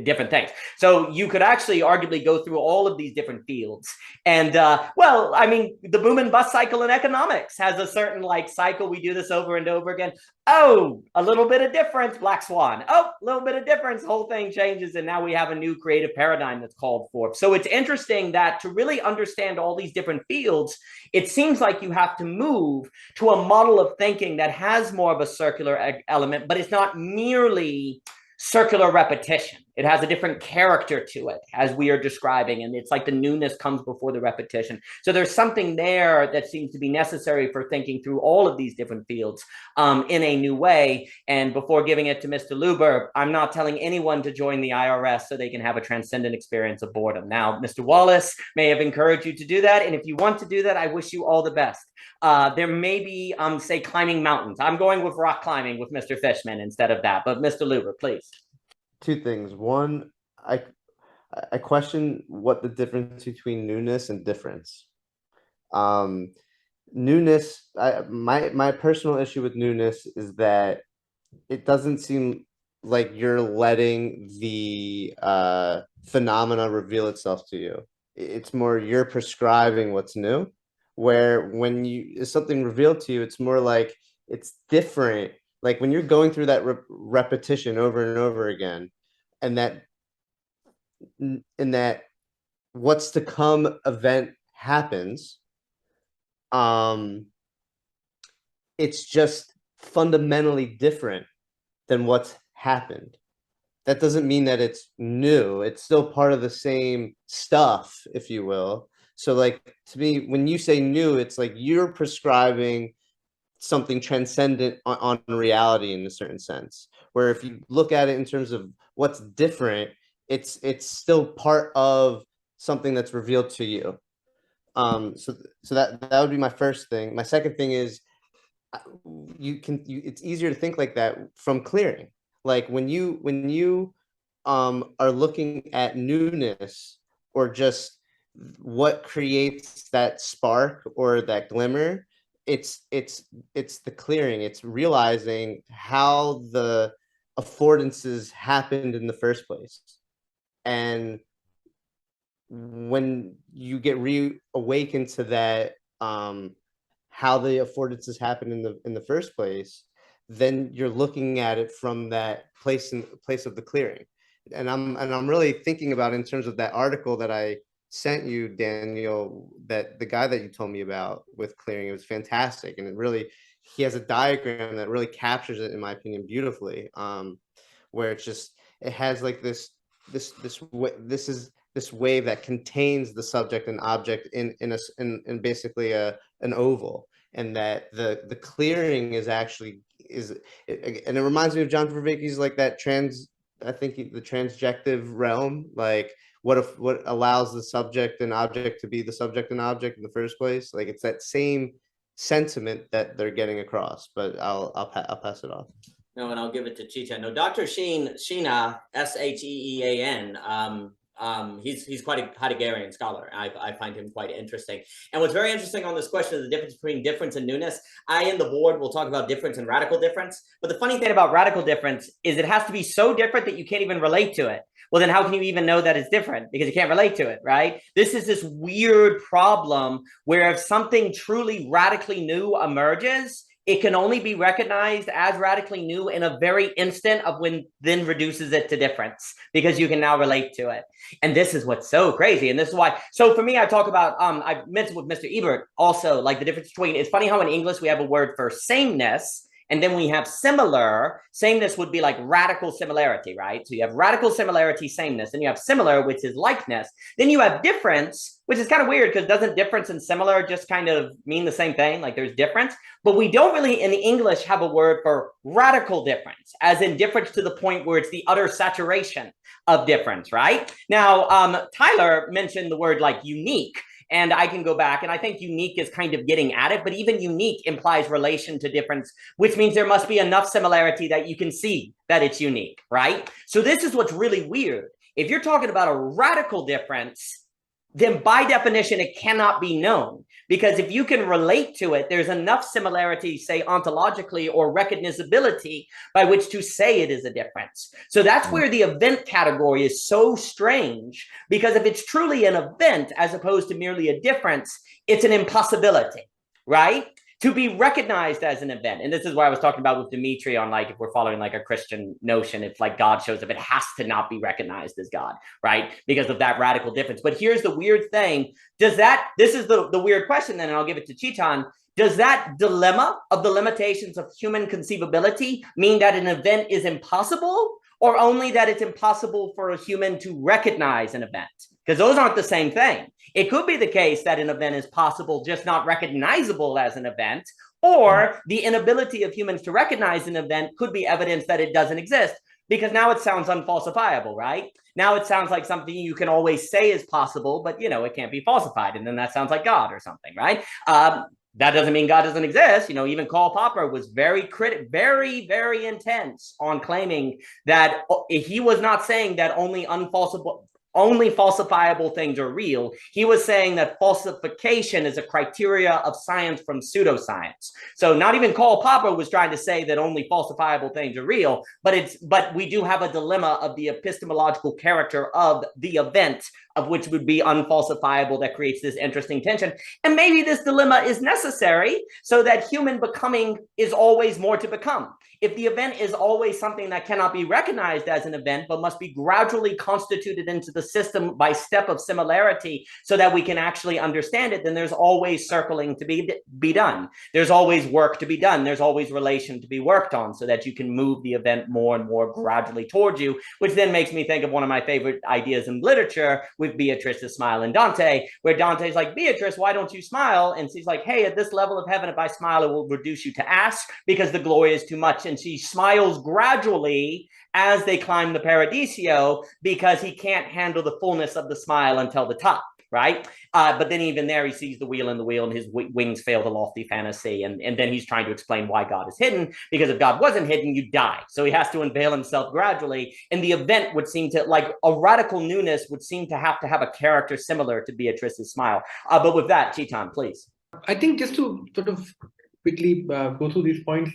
different things. So you could actually arguably go through all of these different fields. And well, I mean, the boom and bust cycle in economics has a certain like cycle. We do this over and over again. Oh, a little bit of difference, Black Swan. Oh, a little bit of difference, whole thing changes. And now we have a new creative paradigm that's called forth. So it's interesting that to really understand all these different fields, it seems like you have to move to a model of thinking that has more of a circular element, but it's not merely circular repetition. It has a different character to it as we are describing, and it's like the newness comes before the repetition. So there's something there that seems to be necessary for thinking through all of these different fields in a new way. And before giving it to Mr. Luber, I'm not telling anyone to join the IRS so they can have a transcendent experience of boredom. Now, Mr. Wallace may have encouraged you to do that, and if you want to do that, I wish you all the best. There may be, say, climbing mountains. I'm going with rock climbing with Mr. Fishman instead of that, but Mr. Luber, please. Two things. One, I question what the difference between newness and difference. Newness, my personal issue with newness is that it doesn't seem like you're letting the phenomena reveal itself to you. It's more you're prescribing what's new, where when is something revealed to you, it's more like it's different. Like when you're going through that repetition over and over again, and that what's to come event happens, it's just fundamentally different than what's happened. That doesn't mean that it's new. It's still part of the same stuff, if you will. So like, to me, when you say new, it's like you're prescribing something transcendent on reality in a certain sense, where if you look at it in terms of what's different, it's still part of something that's revealed to you. So that would be my first thing. My second thing is it's easier to think like that from clearing. Like when you are looking at newness or just what creates that spark or that glimmer, it's the clearing. It's realizing how the affordances happened in the first place. And when you get reawakened to that, how the affordances happened in the first place, then you're looking at it from that place of the clearing. And I'm really thinking about in terms of that article that I sent you, Daniel, that the guy that you told me about with clearing, it was fantastic. And he has a diagram that really captures it, in my opinion, beautifully. Where it has like this wave that contains the subject and object in basically an oval, and that the clearing is actually and it reminds me of John Vervaeke's like that the transjective realm, like what allows the subject and object to be the subject and object in the first place. Like it's that same sentiment that they're getting across. But I'll pass it off. No, and I'll give it to Chicha. No, Dr. Sheena, Sheehan, he's quite a Heideggerian scholar. I find him quite interesting. And what's very interesting on this question of the difference between difference and newness, I and the board will talk about difference and radical difference. But the funny thing about radical difference is it has to be so different that you can't even relate to it. Well, then how can you even know that it's different? Because you can't relate to it, right? This is this weird problem where if something truly radically new emerges, it can only be recognized as radically new in a very instant of when then reduces it to difference, because you can now relate to it. And this is what's so crazy. And this is why, so for me, I talk about, I mentioned with Mr. Ebert also, like the difference between, it's funny how in English we have a word for sameness, and then we have similar. Sameness would be like radical similarity, right? So you have radical similarity, sameness, and you have similar, which is likeness. Then you have difference, which is kind of weird because doesn't difference and similar just kind of mean the same thing? Like there's difference, but we don't really in the English have a word for radical difference, as in difference to the point where it's the utter saturation of difference, right? Now, Tyler mentioned the word like unique. And I can go back, and I think unique is kind of getting at it, but even unique implies relation to difference, which means there must be enough similarity that you can see that it's unique, right? So this is what's really weird. If you're talking about a radical difference, then by definition, it cannot be known. Because if you can relate to it, there's enough similarity, say ontologically or recognizability, by which to say it is a difference. So that's where the event category is so strange, because if it's truly an event as opposed to merely a difference, it's an impossibility, right? To be recognized as an event. And this is what I was talking about with Dimitri on, like, if we're following like a Christian notion, if like God shows up, it has to not be recognized as God, right? Because of that radical difference. But here's the weird thing. Does that, this is the weird question then, and I'll give it to Chitan. Does that dilemma of the limitations of human conceivability mean that an event is impossible, or only that it's impossible for a human to recognize an event? Because those aren't the same thing. It could be the case that an event is possible, just not recognizable as an event, or the inability of humans to recognize an event could be evidence that it doesn't exist, because now it sounds unfalsifiable, right? Now it sounds like something you can always say is possible, but you know, it can't be falsified. And then that sounds like God or something, right? That doesn't mean God doesn't exist. You know, even Karl Popper was very intense on claiming that he was not saying that only falsifiable things are real. He was saying that falsification is a criteria of science from pseudoscience. So not even Karl Popper was trying to say that only falsifiable things are real, but we do have a dilemma of the epistemological character of the event, of which would be unfalsifiable, that creates this interesting tension. And maybe this dilemma is necessary so that human becoming is always more to become. If the event is always something that cannot be recognized as an event, but must be gradually constituted into the system by step of similarity so that we can actually understand it, then there's always circling to be done. There's always work to be done. There's always relation to be worked on so that you can move the event more and more gradually towards you, which then makes me think of one of my favorite ideas in literature with Beatrice's smile and Dante, where Dante's like, Beatrice, why don't you smile? And she's like, hey, at this level of heaven, if I smile, it will reduce you to ash because the glory is too much. And she smiles gradually as they climb the Paradiso because he can't handle the fullness of the smile until the top, right? But then even there, he sees the wheel and his wings fail the lofty fantasy. And then he's trying to explain why God is hidden, because if God wasn't hidden, you'd die. So he has to unveil himself gradually. And the event would seem to, like a radical newness, would seem to have a character similar to Beatrice's smile. But with that, Chitan, please. I think just to sort of quickly go through these points,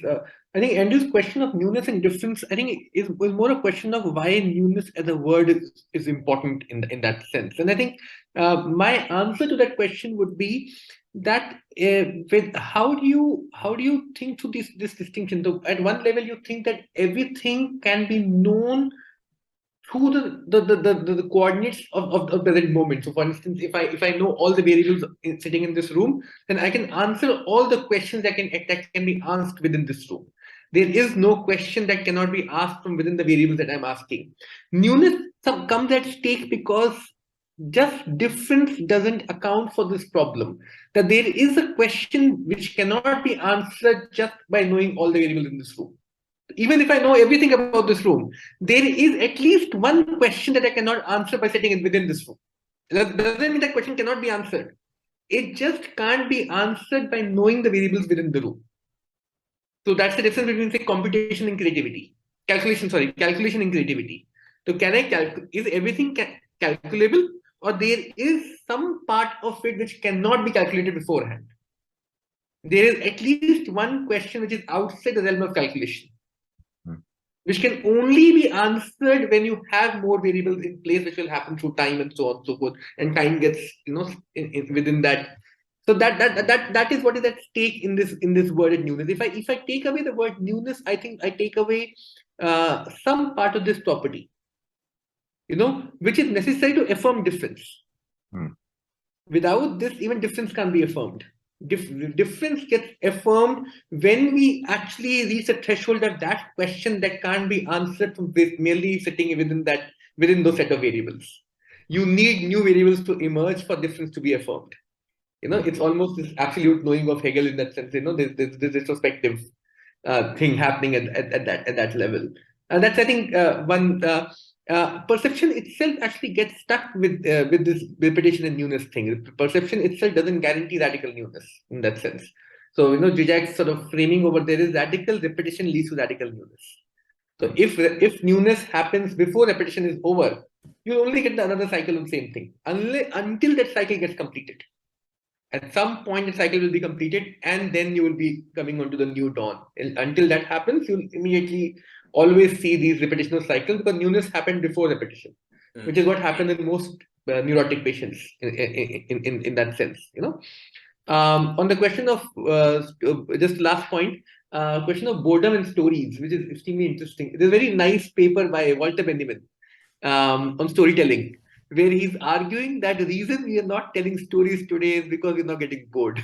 I think Andrew's question of newness and difference, I think it was more a question of why newness as a word is important in that sense. And I think my answer to that question would be that how do you think through this distinction? So at one level, you think that everything can be known through the coordinates of the present moment. So for instance, if I know all the variables sitting in this room, then I can answer all the questions that can be asked within this room. There is no question that cannot be asked from within the variables that I'm asking. Newness comes at stake because just difference doesn't account for this problem. That there is a question which cannot be answered just by knowing all the variables in this room. Even if I know everything about this room, there is at least one question that I cannot answer by sitting within this room. That doesn't mean that question cannot be answered. It just can't be answered by knowing the variables within the room. So that's the difference between, say, computation and creativity. Calculation and creativity. So is everything calculable, or there is some part of it which cannot be calculated beforehand? There is at least one question which is outside the realm of calculation, which can only be answered when you have more variables in place, which will happen through time and so on and so forth. And time gets, within that So that is what is at stake in this worded newness. If I take away the word newness, I think I take away some part of this property, which is necessary to affirm difference. Without this, even difference can't be affirmed. Difference gets affirmed when we actually reach a threshold of that question that can't be answered from merely sitting within those set of variables. You need new variables to emerge for difference to be affirmed. It's almost this absolute knowing of Hegel in that sense. There's this retrospective thing happening at that level, and that's, I think, one. Perception itself actually gets stuck with this repetition and newness thing. Perception itself doesn't guarantee radical newness in that sense. So Zizek's sort of framing over there is radical repetition leads to radical newness. So if newness happens before repetition is over, you only get another cycle of the same thing until that cycle gets completed. At some point, the cycle will be completed, and then you will be coming onto the new dawn. Until that happens, you'll immediately always see these repetitional cycles because newness happened before repetition, which is what happened in most neurotic patients in that sense. On the question of just last point, question of boredom and stories, which is extremely interesting. There's a very nice paper by Walter Benjamin on storytelling, where he's arguing that the reason we are not telling stories today is because we're not getting bored.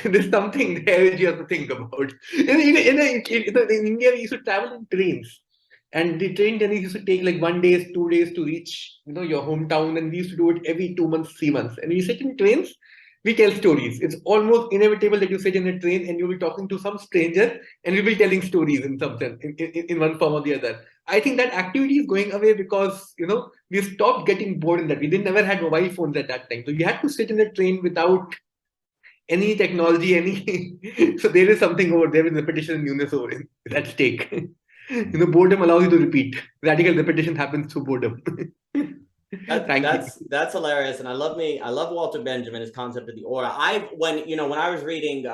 There's something there which you have to think about. In India, we used to travel in trains, and the train journey used to take like 1 day, 2 days to reach your hometown, and we used to do it every 2 months, 3 months. And we sit in trains, we tell stories. It's almost inevitable that you sit in a train and you'll be talking to some stranger, and you'll be telling stories in some sense, in one form or the other. I think that activity is going away because we stopped getting bored in that. We didn't never had mobile phones at that time, so you had to sit in a train without any technology, so there is something over there with repetition and newness over at stake. Boredom allows you to repeat. Radical repetition happens through boredom. That's hilarious, and I love Walter Benjamin's concept of the aura. When I was reading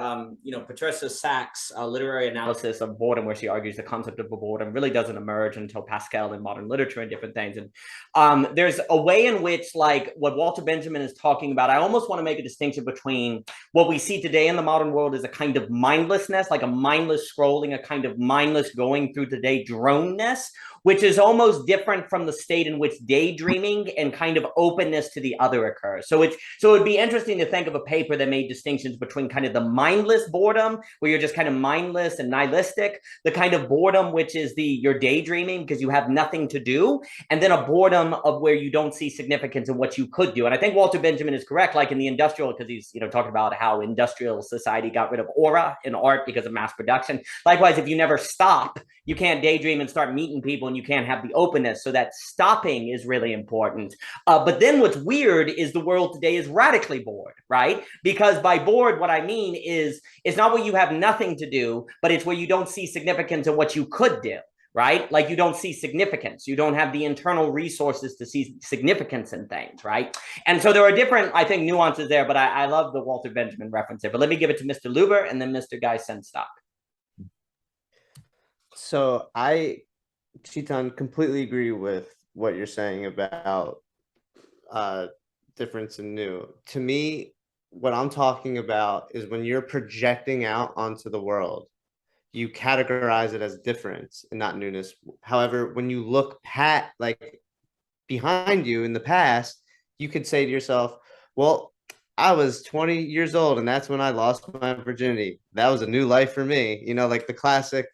Patricia Sachs' literary analysis of boredom, where she argues the concept of boredom really doesn't emerge until Pascal in modern literature and different things. And there's a way in which, like, what Walter Benjamin is talking about, I almost want to make a distinction between what we see today in the modern world is a kind of mindlessness, like a mindless scrolling, a kind of mindless going through the day droneness, which is almost different from the state in which daydreaming and kind of openness to the other occurs. So it'd be interesting to think of a paper that made distinctions between kind of the mindless boredom, where you're just kind of mindless and nihilistic, the kind of boredom which is you're daydreaming because you have nothing to do, and then a boredom of where you don't see significance in what you could do. And I think Walter Benjamin is correct, like in the industrial, because he's talking about how industrial society got rid of aura in art because of mass production. Likewise, if you never stop, you can't daydream and start meeting people, and you can't have the openness. So that stopping is really important. But then what's weird is the world today is radically bored, right? Because by bored, what I mean is it's not where you have nothing to do, but it's where you don't see significance in what you could do, right? Like you don't see significance. You don't have the internal resources to see significance in things, right? And so there are different, I think, nuances there, but I love the Walter Benjamin reference there. But let me give it to Mr. Luber and then Mr. Guy Senstock. So Chetan, completely agree with what you're saying about difference and new. To me, what I'm talking about is when you're projecting out onto the world, you categorize it as difference and not newness. However, when you look behind you in the past, you could say to yourself, well, I was 20 years old and that's when I lost my virginity. That was a new life for me. Like the classic,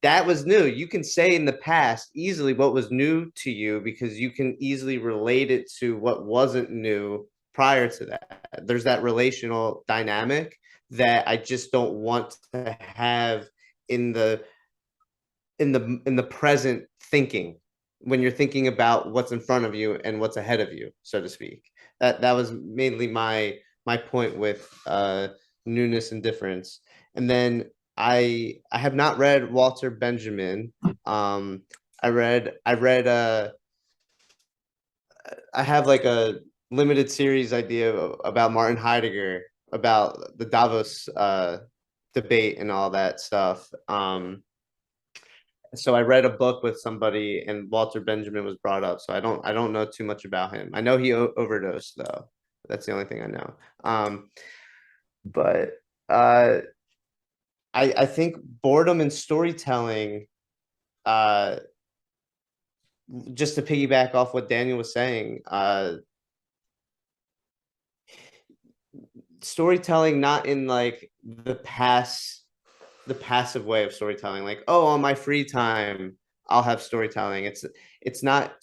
that was new. You can say in the past easily what was new to you because you can easily relate it to what wasn't new prior to that. There's that relational dynamic that I just don't want to have in the present thinking when you're thinking about what's in front of you and what's ahead of you, so to speak. That was mainly my point with newness and difference. And then I have not read Walter Benjamin. I have like a limited series idea about Martin Heidegger, about the Davos debate and all that stuff. So I read a book with somebody and Walter Benjamin was brought up. So I don't know too much about him. I know he overdosed though. That's the only thing I know. But I think boredom in storytelling, just to piggyback off what Daniel was saying, storytelling not in like the passive way of storytelling, like, oh, on my free time I'll have storytelling. It's not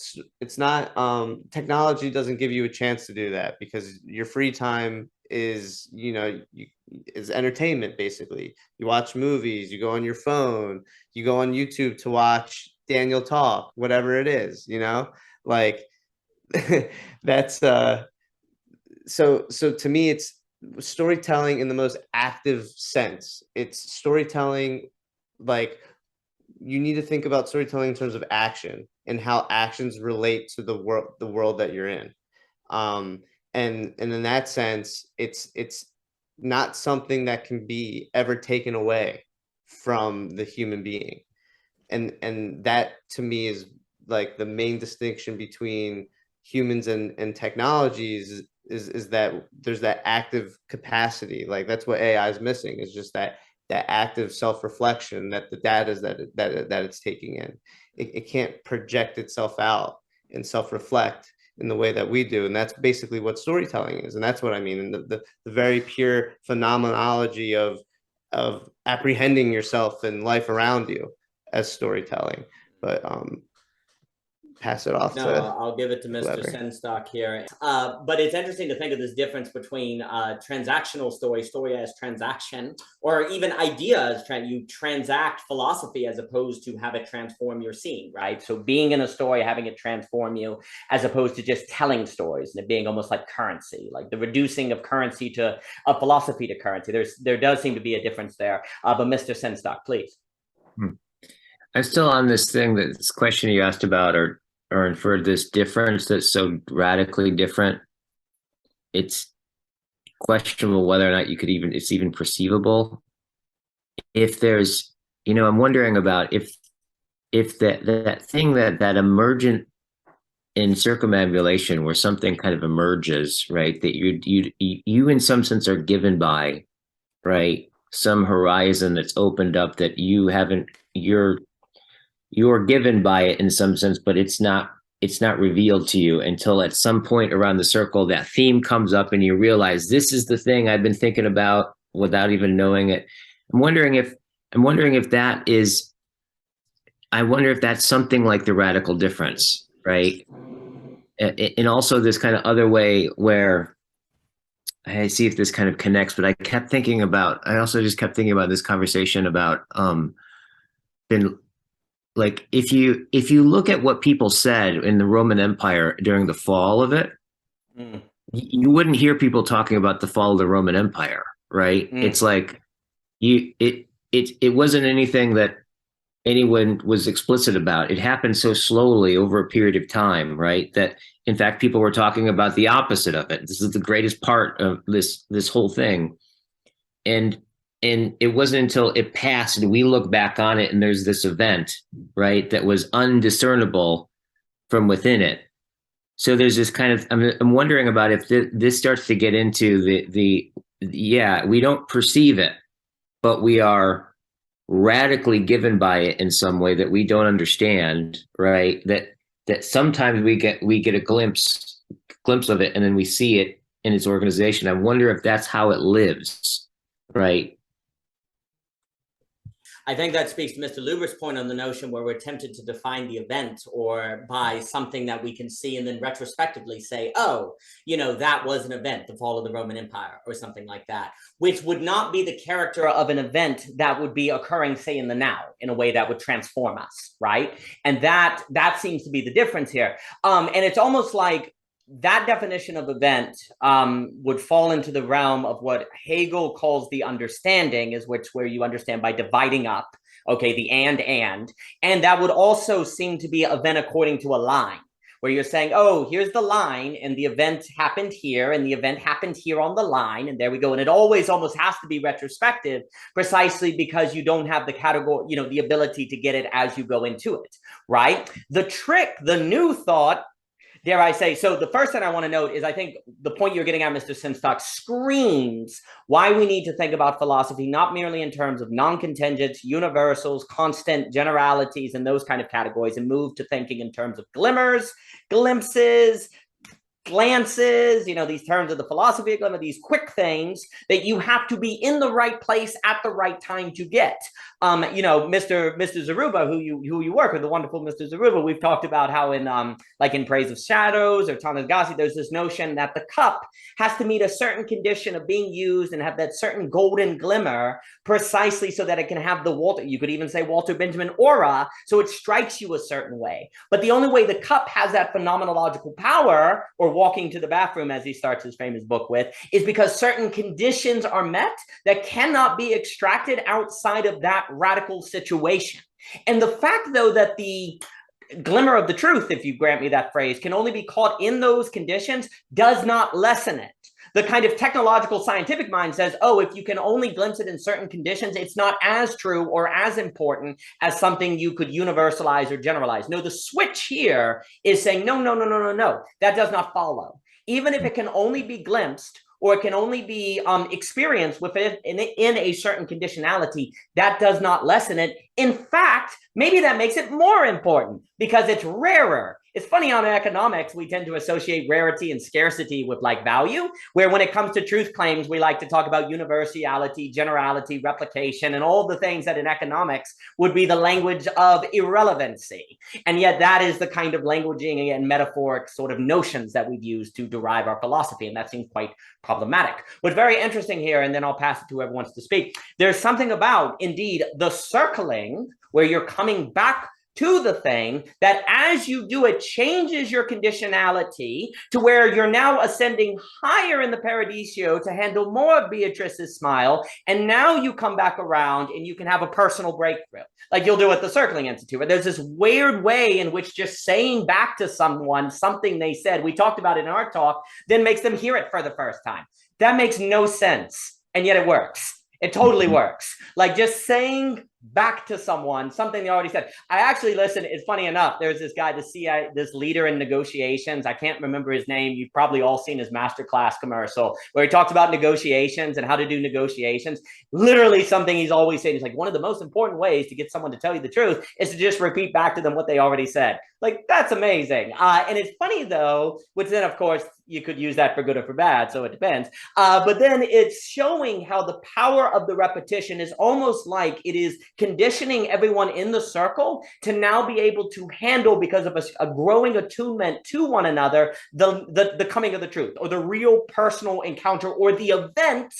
technology doesn't give you a chance to do that, because your free time is, is entertainment. Basically, you watch movies, you go on your phone, you go on YouTube to watch Daniel talk, whatever it is, like that's so to me, it's storytelling in the most active sense. It's storytelling, like, you need to think about storytelling in terms of action and how actions relate to the world that you're in. And in that sense, it's not something that can be ever taken away from the human being. And that to me is like the main distinction between humans and technologies, is that there's that active capacity. Like, that's what AI is missing, is just that active self-reflection, that the data that it's taking in. It can't project itself out and self-reflect in the way that we do. And that's basically what storytelling is. And that's what I mean. And the very pure phenomenology of apprehending yourself and life around you as storytelling. But pass it off to I'll give it to Mr. Senstock here. But it's interesting to think of this difference between transactional story as transaction, or even ideas. You transact philosophy as opposed to have it transform your scene, right? So being in a story, having it transform you, as opposed to just telling stories and it being almost like currency, like the reducing of currency to of philosophy to currency. There does seem to be a difference there. But Mr. Senstock, please. I'm still on this thing, this question you asked about, or inferred, this difference that's so radically different. It's questionable whether or not it's even perceivable. If there's, I'm wondering about if that thing that emergent in circumambulation, where something kind of emerges, right, that you in some sense are given by, right, some horizon that's opened up that you haven't, you're given by it in some sense, but it's not revealed to you until at some point around the circle that theme comes up and you realize, this is the thing I've been thinking about without even knowing it. I wonder if that's something like the radical difference, right? And also this kind of other way where, I see if this kind of connects, but I also just kept thinking about this conversation about like, if you look at what people said in the Roman Empire during the fall of it, you wouldn't hear people talking about the fall of the Roman Empire, right? It's like it wasn't anything that anyone was explicit about. It happened so slowly over a period of time, right? That in fact people were talking about the opposite of it. This is the greatest part of this whole thing. And it wasn't until it passed and we look back on it and there's this event, right, that was undiscernible from within it. So there's this kind of, I'm wondering about if this starts to get into we don't perceive it, but we are radically given by it in some way that we don't understand, right? That sometimes we get a glimpse of it and then we see it in its organization. I wonder if that's how it lives, right? I think that speaks to Mr. Luber's point on the notion where we're tempted to define the event or by something that we can see and then retrospectively say, oh, that was an event, the fall of the Roman Empire or something like that, which would not be the character of an event that would be occurring, say, in the now, in a way that would transform us, right? And that seems to be the difference here. And it's almost like that definition of event would fall into the realm of what Hegel calls the understanding, is where you understand by dividing up, okay, the and that would also seem to be event according to a line, where you're saying, oh, here's the line, and the event happened here, and the event happened here on the line, and there we go. And it always almost has to be retrospective, precisely because you don't have the category, the ability to get it as you go into it, right? The trick, the new thought, dare I say. So the first thing I want to note is I think the point you're getting at, Mr. Sinstock, screams why we need to think about philosophy not merely in terms of non-contingents, universals, constant generalities, and those kind of categories, and move to thinking in terms of glimmers, glimpses, glances, these terms of the philosophy of glimmer, these quick things that you have to be in the right place at the right time to get. Mr. Zaruba, who you work with, the wonderful Mr. Zaruba, we've talked about how in Praise of Shadows or Ta-Nehisi, there's this notion that the cup has to meet a certain condition of being used and have that certain golden glimmer precisely so that it can have you could even say Walter Benjamin aura, so it strikes you a certain way. But the only way the cup has that phenomenological power, or walking to the bathroom, as he starts his famous book with, is because certain conditions are met that cannot be extracted outside of that radical situation. And the fact, though, that the glimmer of the truth, if you grant me that phrase, can only be caught in those conditions does not lessen it. The kind of technological scientific mind says, oh, if you can only glimpse it in certain conditions, it's not as true or as important as something you could universalize or generalize. No, the switch here is saying, no, that does not follow. Even if it can only be glimpsed or it can only be experienced within in a certain conditionality, that does not lessen it. In fact, maybe that makes it more important because it's rarer. It's funny, on economics, we tend to associate rarity and scarcity with value, where when it comes to truth claims, we like to talk about universality, generality, replication, and all the things that in economics would be the language of irrelevancy. And yet that is the kind of languaging and metaphoric sort of notions that we've used to derive our philosophy. And that seems quite problematic. What's very interesting here, and then I'll pass it to whoever wants to speak, there's something about, indeed, the circling, where you're coming back to the thing, that as you do it changes your conditionality to where you're now ascending higher in the Paradiso to handle more of Beatrice's smile, and now you come back around and you can have a personal breakthrough, like you'll do at the Circling Institute, where there's this weird way in which just saying back to someone something they said, we talked about it in our talk, then makes them hear it for the first time. That makes no sense, and yet it works. It totally works. Like just saying back to someone something they already said. I actually listened. It's funny enough. There's this guy, the CIA, this leader in negotiations. I can't remember his name. You've probably all seen his masterclass commercial where he talks about negotiations and how to do negotiations. Literally something he's always saying is like, one of the most important ways to get someone to tell you the truth is to just repeat back to them what they already said. Like, that's amazing. And it's funny though, which then of course you could use that for good or for bad, so it depends. But then it's showing how the power of the repetition is almost like it is conditioning everyone in the circle to now be able to handle, because of a growing attunement to one another, the coming of the truth, or the real personal encounter, or the event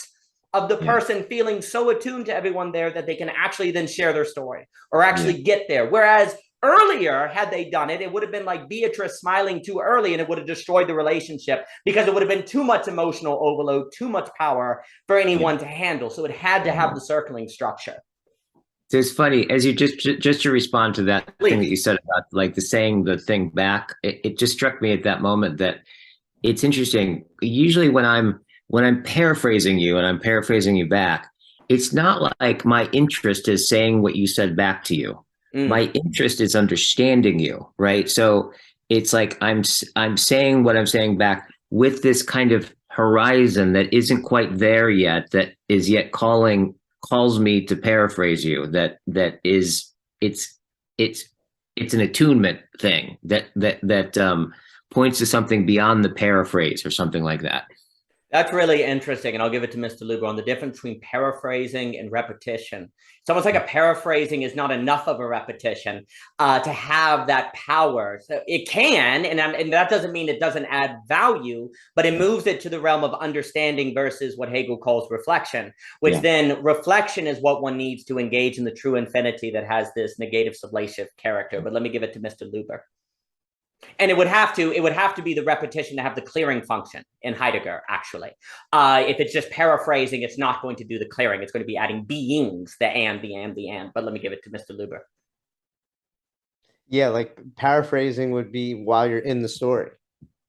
of the person feeling so attuned to everyone there that they can actually then share their story or actually get there. Whereas earlier, had they done it, it would have been like Beatrice smiling too early, and it would have destroyed the relationship because it would have been too much emotional overload, too much power for anyone to handle. So it had to have the circling structure. So it's funny, as you just to respond to that thing that you said about like saying the thing back, it just struck me at that moment that it's interesting. Usually when I'm paraphrasing you and I'm paraphrasing you back, it's not like my interest is saying what you said back to you. My interest is understanding you, right? So it's like I'm saying what I'm saying back with this kind of horizon that isn't quite there yet, that is yet calls me to paraphrase you. It's an attunement thing that points to something beyond the paraphrase or something like that. That's really interesting, and I'll give it to Mr. Luber on the difference between paraphrasing and repetition. It's almost like a paraphrasing is not enough of a repetition to have that power. So it can, and that doesn't mean it doesn't add value, but it moves it to the realm of understanding versus what Hegel calls reflection, which then reflection is what one needs to engage in the true infinity that has this negative sublative character. But let me give it to Mr. Luber. And it would have to be the repetition to have the clearing function in Heidegger, actually. If it's just paraphrasing, it's not going to do the clearing. It's going to be adding beings, the and. But let me give it to Mr. Luber. Yeah, like paraphrasing would be while you're in the story.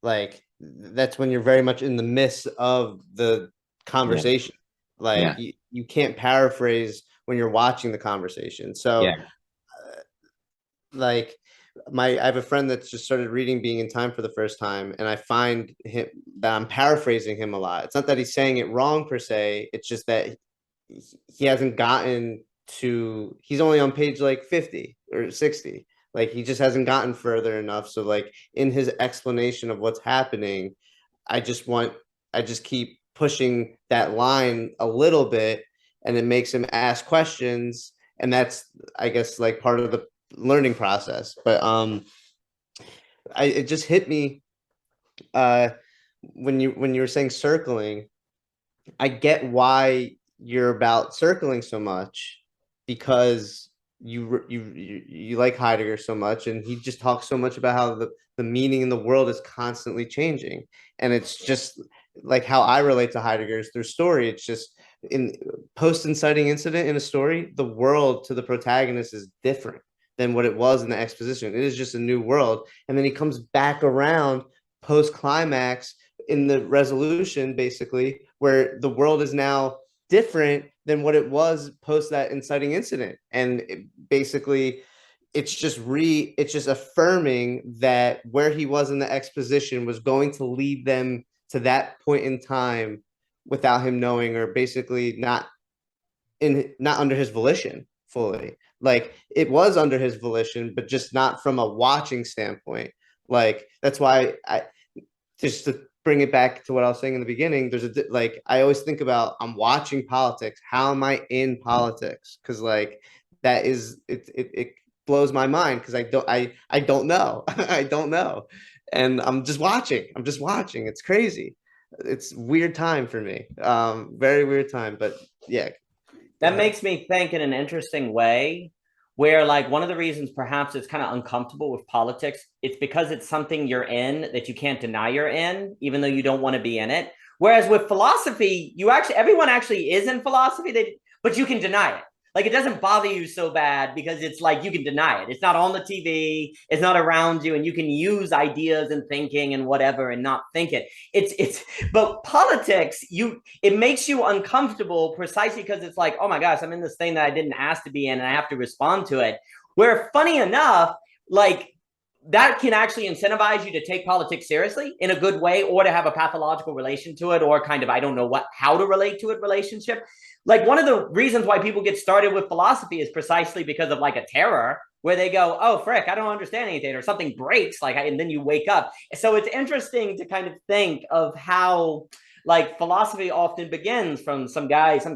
Like that's when you're very much in the midst of the conversation. Like you can't paraphrase when you're watching the conversation. So like I have a friend that's just started reading Being in Time for the first time, and I find him that I'm paraphrasing him a lot. It's not that he's saying it wrong per se. It's just that he hasn't gotten to, he's only on page like 50 or 60. Like he just hasn't gotten further enough. So like in his explanation of what's happening, I just keep pushing that line a little bit, and it makes him ask questions. And that's, I guess, like part of the learning process. But it just hit me when you were saying circling. I get why you're about circling so much, because you like Heidegger so much, and he just talks so much about how the meaning in the world is constantly changing. And it's just like how I relate to Heidegger's through story. It's just in post-inciting incident in a story, the world to the protagonist is different than what it was in the exposition. It is just a new world. And then he comes back around post-climax in the resolution, basically, where the world is now different than what it was post that inciting incident. And basically it's just affirming that where he was in the exposition was going to lead them to that point in time without him knowing, or basically not under his volition fully. Like it was under his volition, but just not from a watching standpoint. Like that's why just to bring it back to what I was saying in the beginning, I always think about, I'm watching politics. How am I in politics? Because like that is it blows my mind, because I don't know. I don't know. And I'm just watching. It's crazy. It's weird time for me. Very weird time. But yeah. That makes me think in an interesting way, where like one of the reasons perhaps it's kind of uncomfortable with politics, it's because it's something you're in that you can't deny you're in, even though you don't want to be in it. Whereas with philosophy, everyone actually is in philosophy, but you can deny it. Like it doesn't bother you so bad because it's like you can deny it. It's not on the TV, it's not around you, and you can use ideas and thinking and whatever and not think it. But politics, it makes you uncomfortable precisely because it's like, oh my gosh, I'm in this thing that I didn't ask to be in and I have to respond to it. Where funny enough, like that can actually incentivize you to take politics seriously in a good way, or to have a pathological relation to it, or kind of, I don't know how to relate to it relationship. Like one of the reasons why people get started with philosophy is precisely because of like a terror where they go, oh, frick, I don't understand anything, or something breaks, and then you wake up. So it's interesting to kind of think of how like philosophy often begins from some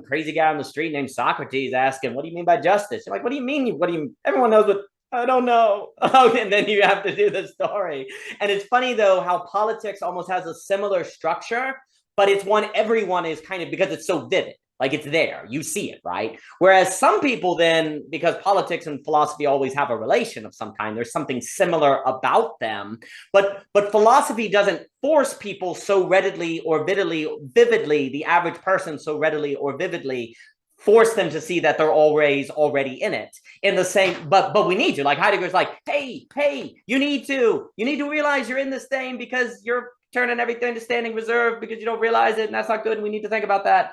crazy guy on the street named Socrates asking, what do you mean by justice? You're like, what do you mean? Everyone knows what, I don't know. And then you have to do the story. And it's funny though, how politics almost has a similar structure, but it's one everyone is kind of, because it's so vivid. Like it's there, you see it, right? Whereas some people then, because politics and philosophy always have a relation of some kind, there's something similar about them. But philosophy doesn't force people so readily or vividly, the average person so readily or vividly, force them to see that they're already in it. In the same, but we need to. Like Heidegger's like, hey, you need to realize you're in this thing because you're turning everything to standing reserve because you don't realize it, and that's not good, and we need to think about that.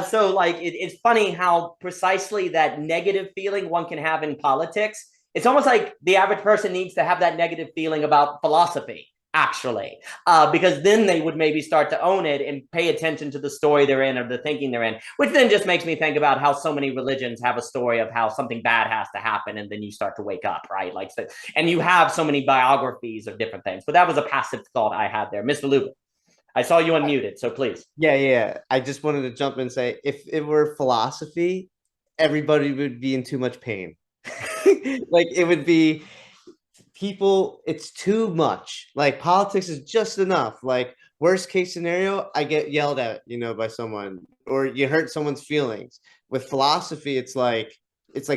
So like it's funny how precisely that negative feeling one can have in politics, it's almost like the average person needs to have that negative feeling about philosophy, actually, because then they would maybe start to own it and pay attention to the story they're in or the thinking they're in, which then just makes me think about how so many religions have a story of how something bad has to happen, and then you start to wake up, right? Like, so, and you have so many biographies of different things. But that was a passive thought I had there. Mr. Lubin, I saw you unmuted, so please. Yeah. I just wanted to jump in and say, if it were philosophy, everybody would be in too much pain. Like it would be, people, it's too much. Like politics is just enough. Like worst case scenario, I get yelled at, by someone, or you hurt someone's feelings. With philosophy, it's like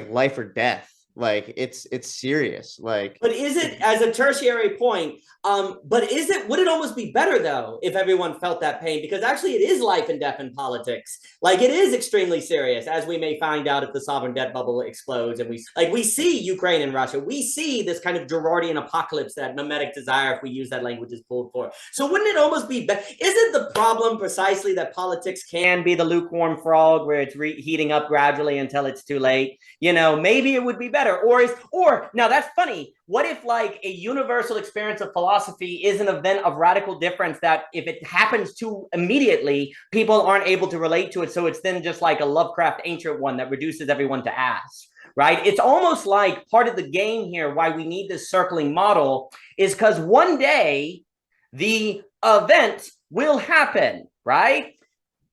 life or death. Like it's serious. Like, but is it, as a tertiary point, would it almost be better though if everyone felt that pain? Because actually it is life and death in politics. Like it is extremely serious, as we may find out if the sovereign debt bubble explodes, and we see Ukraine and Russia. We see this kind of Gerardian apocalypse that mimetic desire, if we use that language, is pulled for. So wouldn't it almost be better? Isn't the problem precisely that politics can be the lukewarm frog where it's heating up gradually until it's too late? Maybe it would be better better? Or now that's funny. What if like a universal experience of philosophy is an event of radical difference that if it happens too immediately, people aren't able to relate to it. So it's then just like a Lovecraft ancient one that reduces everyone to ash, right? It's almost like part of the game here, why we need this circling model is because one day the event will happen, right?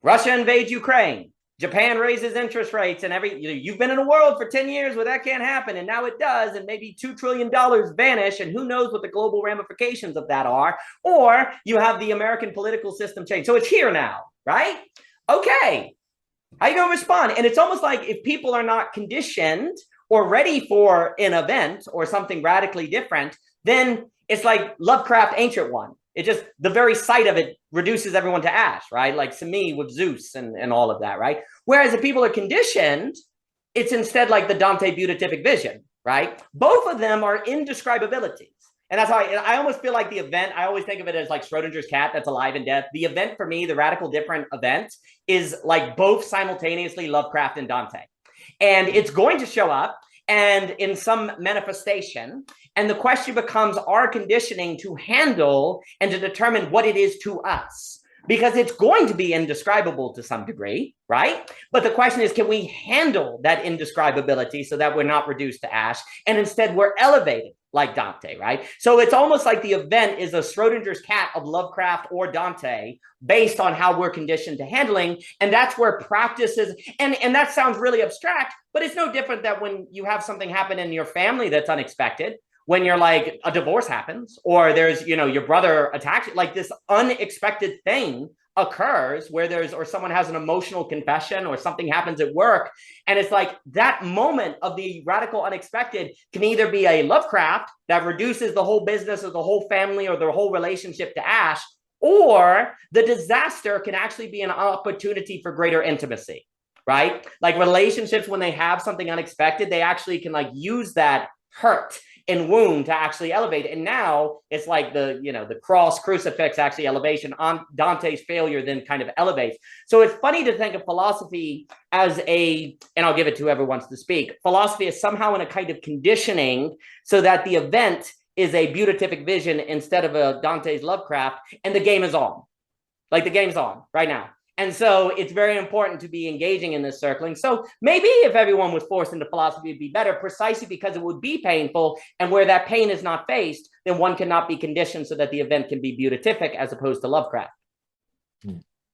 Russia invades Ukraine. Japan raises interest rates and you've been in a world for 10 years where that can't happen. And now it does. And maybe $2 trillion vanish. And who knows what the global ramifications of that are. Or you have the American political system change. So it's here now, right? Okay. How you going to respond? And it's almost like if people are not conditioned or ready for an event or something radically different, then it's like Lovecraft Ancient One. It just, the very sight of it reduces everyone to ash, right? Like Simi with Zeus and all of that, right? Whereas if people are conditioned, it's instead like the Dante beatific vision, right? Both of them are indescribabilities. And that's how I almost feel like the event, I always think of it as like Schrodinger's cat that's alive and dead. The event for me, the radical different event, is like both simultaneously Lovecraft and Dante. And it's going to show up and in some manifestation. And the question becomes our conditioning to handle and to determine what it is to us, because it's going to be indescribable to some degree, right? But the question is, can we handle that indescribability so that we're not reduced to ash and instead we're elevated like Dante, right? So it's almost like the event is a Schrodinger's cat of Lovecraft or Dante based on how we're conditioned to handling. And that's where practices, and that sounds really abstract, but it's no different that when you have something happen in your family that's unexpected, when you're like a divorce happens, or there's, you know, your brother attacks you, like this unexpected thing occurs where there's, or someone has an emotional confession or something happens at work. And it's like that moment of the radical unexpected can either be a Lovecraft that reduces the whole business or the whole family or the whole relationship to ash, or the disaster can actually be an opportunity for greater intimacy, right? Like relationships, when they have something unexpected, they actually can like use that hurt and wound to actually elevate. And now it's like the, you know, the cross crucifix actually elevation on Dante's failure then kind of elevates. So it's funny to think of philosophy as a, and I'll give it to whoever wants to speak, philosophy is somehow in a kind of conditioning so that the event is a beatific vision instead of a Dante's Lovecraft, and the game is on. Like the game's on right now. And so it's very important to be engaging in this circling. So maybe if everyone was forced into philosophy, it'd be better precisely because it would be painful. And where that pain is not faced, then one cannot be conditioned so that the event can be beatific as opposed to Lovecraft.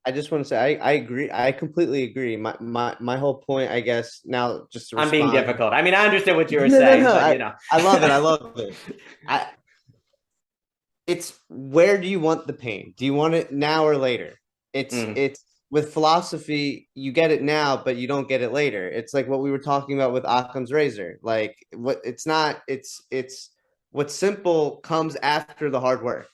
I just want to say, I agree. I completely agree. My whole point, I guess, now just to respond. I'm being difficult. I mean, I understood what you were saying, but you know. I love it. I love it. It's where do you want the pain? Do you want it now or later? It's with philosophy, you get it now, but you don't get it later. It's like what we were talking about with Occam's razor. Like it's what's simple comes after the hard work.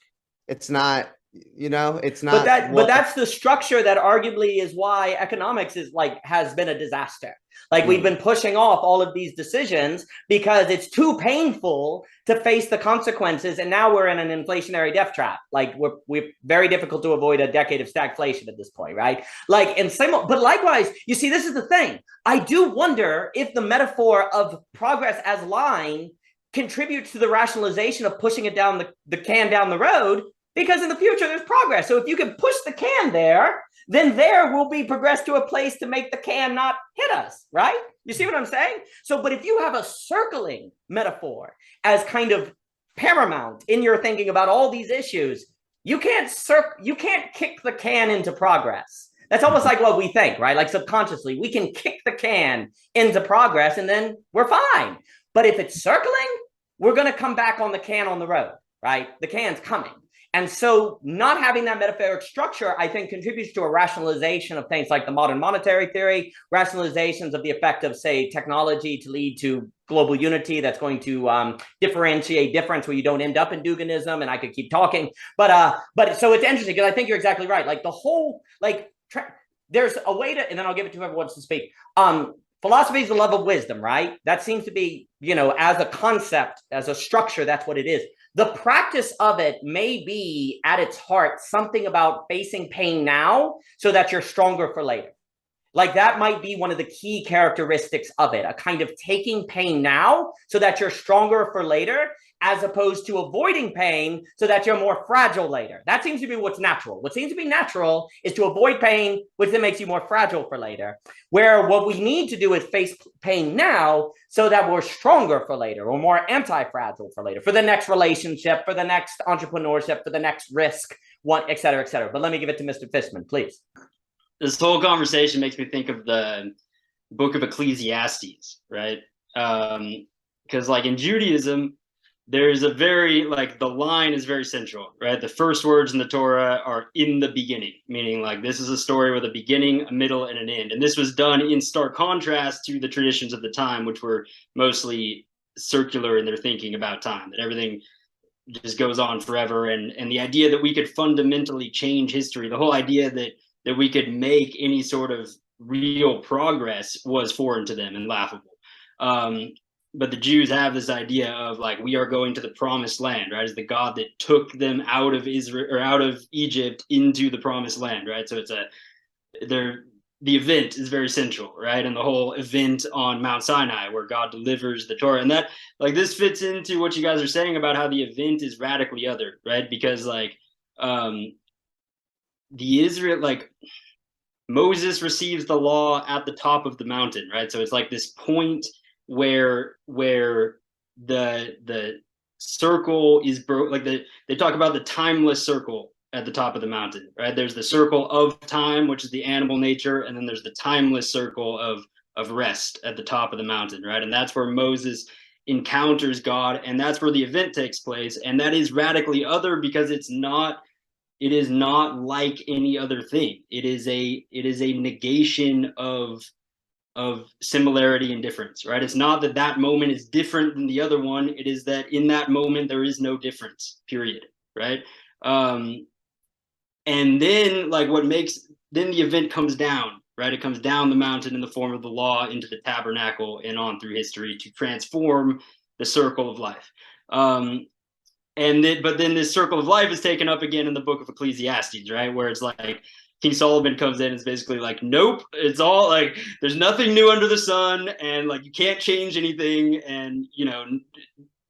It's not, you know, it's not. But that's the structure that arguably is why economics is like has been a disaster. Like we've been pushing off all of these decisions because it's too painful to face the consequences. And now we're in an inflationary death trap. Like we're very difficult to avoid a decade of stagflation at this point, right? Like, but likewise, you see, this is the thing. I do wonder if the metaphor of progress as line contributes to the rationalization of pushing it down the can down the road, because in the future there's progress. So if you can push the can there, then there will be progress to a place to make the can not hit us, right? You see what I'm saying? So, but if you have a circling metaphor as kind of paramount in your thinking about all these issues, you can't kick the can into progress. That's almost like what we think, right? Like subconsciously, we can kick the can into progress and then we're fine. But if it's circling, we're going to come back on the can on the road, right? The can's coming. And so not having that metaphoric structure, I think, contributes to a rationalization of things like the modern monetary theory, rationalizations of the effect of, say, technology to lead to global unity that's going to differentiate difference where you don't end up in Duginism, and I could keep talking. But so it's interesting because I think you're exactly right. Like the whole, like, there's a way to, and then I'll give it to whoever wants to speak. Philosophy is the love of wisdom, right? That seems to be, you know, as a concept, as a structure, that's what it is. The practice of it may be at its heart something about facing pain now so that you're stronger for later. Like that might be one of the key characteristics of it, a kind of taking pain now so that you're stronger for later, as opposed to avoiding pain so that you're more fragile later. That seems to be what's natural. What seems to be natural is to avoid pain, which then makes you more fragile for later. Where what we need to do is face pain now so that we're stronger for later, or more anti-fragile for later, for the next relationship, for the next entrepreneurship, for the next risk, one, et cetera, et cetera. But let me give it to Mr. Fishman, please. This whole conversation makes me think of the book of Ecclesiastes, right? Because like in Judaism, there's a very, like, the line is very central, right? The first words in the Torah are in the beginning, meaning like this is a story with a beginning, a middle, and an end. And this was done in stark contrast to the traditions of the time, which were mostly circular in their thinking about time, that everything just goes on forever. And the idea that we could fundamentally change history, the whole idea that we could make any sort of real progress was foreign to them and laughable. But the Jews have this idea of like, we are going to the promised land, right? As the God that took them out of Israel or out of Egypt into the promised land, right? So it's the event is very central, right? And the whole event on Mount Sinai where God delivers the Torah, and that, like, this fits into what you guys are saying about how the event is radically other, right? Because like Moses receives the law at the top of the mountain, right? So it's like this point where the circle is broke, like they talk about the timeless circle at the top of the mountain, right? There's the circle of time, which is the animal nature, and then there's the timeless circle of rest at the top of the mountain, right? And that's where Moses encounters God, and that's where the event takes place. And that is radically other because it is not like any other thing. It is a negation of similarity and difference, right? It's not that moment is different than the other one. It is that in that moment there is no difference, period, right? And then like then the event comes down, right? It comes down the mountain in the form of the law into the tabernacle and on through history to transform the circle of life. But then this circle of life is taken up again in the book of Ecclesiastes, right? Where it's like King Solomon comes in and is basically like, nope, it's all like, there's nothing new under the sun, and like, you can't change anything, and,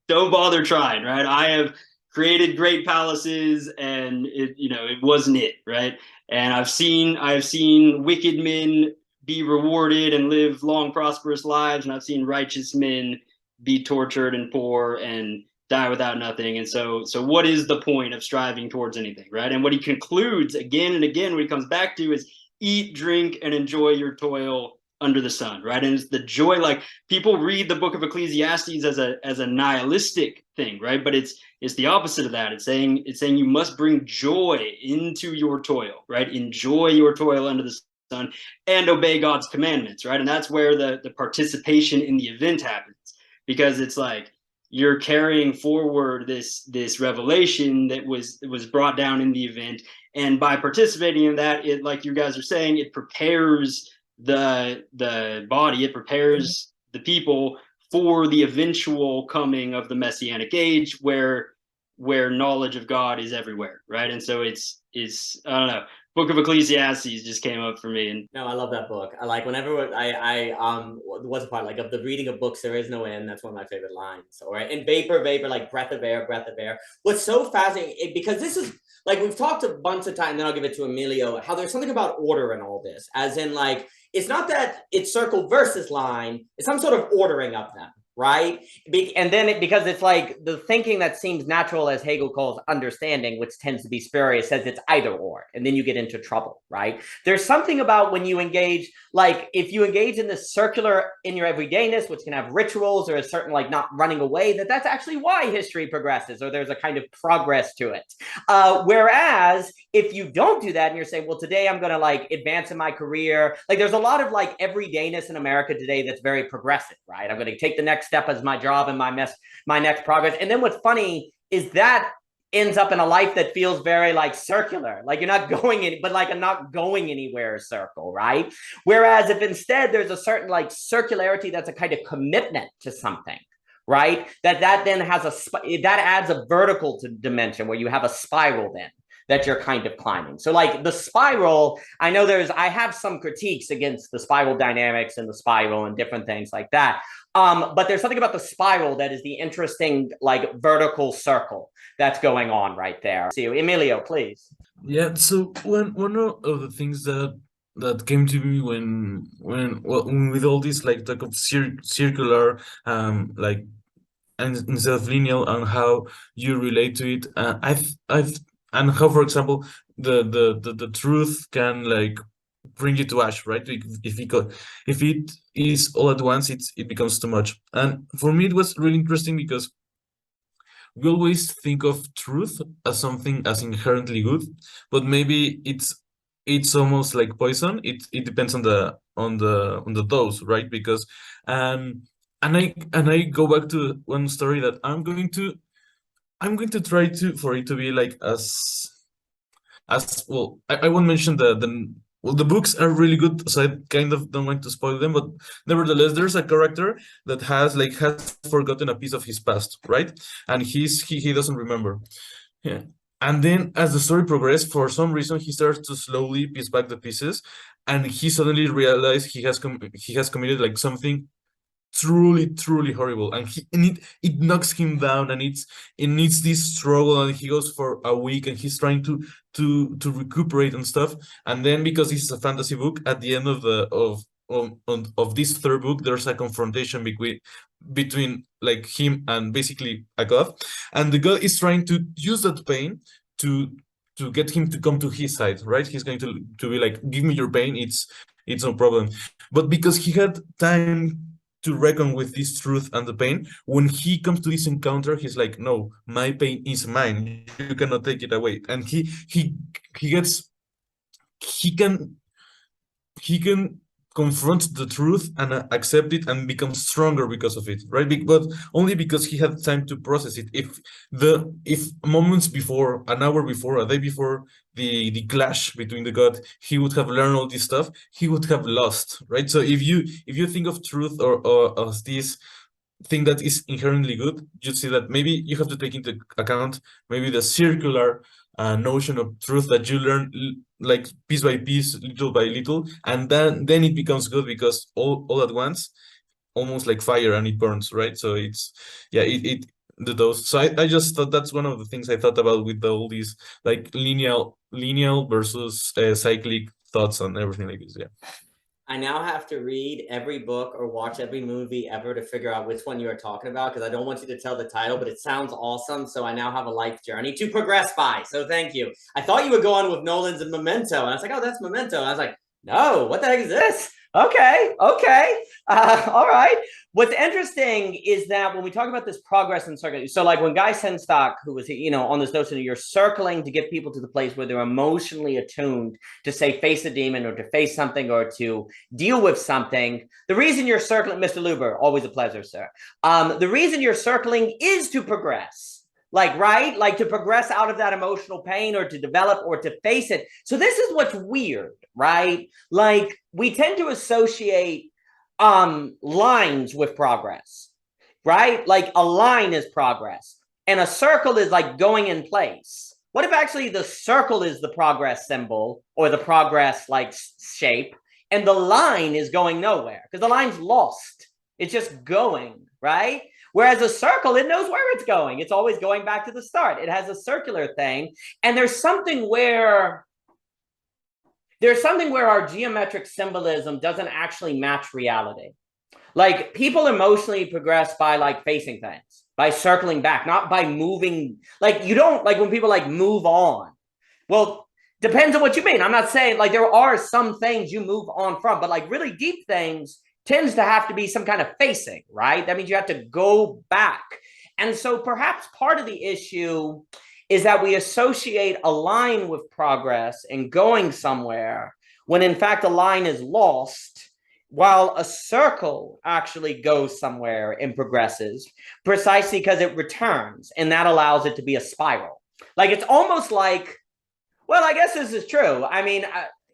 don't bother trying, right? I have created great palaces, and it wasn't it, right? And I've seen wicked men be rewarded and live long, prosperous lives, and I've seen righteous men be tortured and poor and die without nothing. And so what is the point of striving towards anything, right? And what he concludes again and again when he comes back to is eat, drink, and enjoy your toil under the sun, right? And it's the joy, like, people read the book of Ecclesiastes as a nihilistic thing, right? But it's the opposite of that. It's saying you must bring joy into your toil, right? Enjoy your toil under the sun and obey God's commandments, right? And that's where the participation in the event happens, because it's like, you're carrying forward this revelation that was brought down in the event, and by participating in that, it, like you guys are saying, it prepares the body, it prepares the people for the eventual coming of the Messianic age, where knowledge of God is everywhere, right? And so it's I don't know. Book of Ecclesiastes just came up for me. And no, I love that book. I like whenever I what's the part, like, of the reading of books there is no end. That's one of my favorite lines. All right, and vapor, like breath of air. What's so fascinating, because this is like, we've talked a bunch of times, and then I'll give it to Emilio, how there's something about order in all this, as in, like, it's not that it's circle versus line, it's some sort of ordering of them, right? And then because it's like the thinking that seems natural, as Hegel calls understanding, which tends to be spurious, says it's either or, and then you get into trouble, right? There's something about when you engage, like, if you engage in this circular in your everydayness, which can have rituals or a certain, like, not running away, that's actually why history progresses, or there's a kind of progress to it. Whereas if you don't do that and you're saying, well, today I'm going to, like, advance in my career, like, there's a lot of, like, everydayness in America today that's very progressive, right? I'm going to take the next step as my job and my next progress. And then what's funny is that ends up in a life that feels very, like, circular, like you're not going but like a not going anywhere circle, right? Whereas if instead there's a certain, like, circularity that's a kind of commitment to something, right? That then has that adds a vertical dimension where you have a spiral then. that you're kind of climbing. So like the spiral, I know I have some critiques against the spiral dynamics and the spiral and different things like that. But there's something about the spiral that is the interesting, like, vertical circle that's going on right there. So Emilio, please. Yeah, so one of the things that came to me when with all this like talk of circular like and instead of linear and how you relate to it, I've and how, for example, the truth can like bring you to ash, right? If it is all at once, it becomes too much. And for me, it was really interesting because we always think of truth as something as inherently good, but maybe it's almost like poison. It depends on the dose, right? Because and I go back to one story that I'm going to try to for it to be like as well. I won't mention the books are really good, so I kind of don't want to spoil them, but nevertheless, there's a character that has forgotten a piece of his past, right? And he doesn't remember. Yeah. And then as the story progresses, for some reason, he starts to slowly piece back the pieces, and he suddenly realizes he has committed like something truly horrible, and it knocks him down, and it needs this struggle, and he goes for a week, and he's trying to recuperate and stuff. And then, because this is a fantasy book, at the end of this third book, there's a confrontation between like him and basically a god, and the god is trying to use that pain to get him to come to his side, right? He's going to be like, give me your pain, it's no problem. But because he had time to reckon with this truth and the pain, when he comes to this encounter, he's like, no, my pain is mine, you cannot take it away. And he can confront the truth and accept it and become stronger because of it, right? But only because he had time to process it. If moments before, an hour before, a day before the clash between the god, he would have learned all this stuff, he would have lost, right? So if you think of truth or as this thing that is inherently good, you see that maybe you have to take into account maybe the circular notion of truth that you learn like piece by piece, little by little, and then it becomes good because all at once, almost like fire, and it burns, right? So it's the dose. So I just thought that's one of the things I thought about with all these like linear versus cyclic thoughts and everything like this. Yeah. I now have to read every book or watch every movie ever to figure out which one you are talking about, because I don't want you to tell the title, but it sounds awesome. So I now have a life journey to progress by. So thank you. I thought you would go on with Nolan's and Memento. And I was like, oh, that's Memento. And I was like, no, what the heck is this? Okay. All right. What's interesting is that when we talk about this progress and circle, so like when Guy Senstock, who was, on this notion of you're circling to get people to the place where they're emotionally attuned to, say, face a demon or to face something or to deal with something. The reason you're circling, Mr. Luber, always a pleasure, sir. The reason you're circling is to progress. Right? Like to progress out of that emotional pain or to develop or to face it. So this is what's weird, right? Like we tend to associate lines with progress, right? Like a line is progress and a circle is like going in place. What if actually the circle is the progress symbol or the progress like shape and the line is going nowhere because the line's lost. It's just going, right? Whereas a circle, it knows where it's going. It's always going back to the start. It has a circular thing. And there's something where our geometric symbolism doesn't actually match reality. Like people emotionally progress by like facing things, by circling back, not by moving. Like you don't, like when people like move on. Well, depends on what you mean. I'm not saying like there are some things you move on from, but like really deep things tends to have to be some kind of facing, right? That means you have to go back. And so perhaps part of the issue is that we associate a line with progress and going somewhere when in fact a line is lost, while a circle actually goes somewhere and progresses precisely because it returns, and that allows it to be a spiral. Like it's almost like, well, I guess this is true. I mean,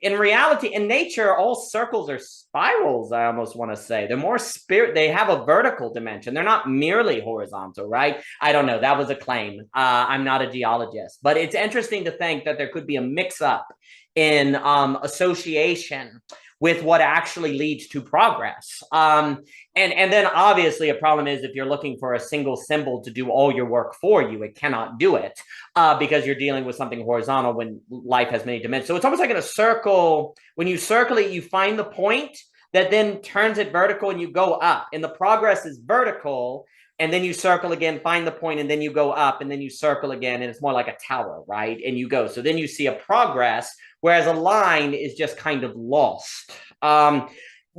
in reality, in nature, all circles are spirals, I almost want to say. They're more spirit, they have a vertical dimension. They're not merely horizontal, right? I don't know. That was a claim. I'm not a geologist, but it's interesting to think that there could be a mix-up in association with what actually leads to progress. And then obviously a problem is if you're looking for a single symbol to do all your work for you, it cannot do it because you're dealing with something horizontal when life has many dimensions. So it's almost like in a circle, when you circle it, you find the point that then turns it vertical and you go up. And the progress is vertical, and then you circle again, find the point, and then you go up, and then you circle again, and it's more like a tower, right? And you go. So then you see a progress, whereas a line is just kind of lost.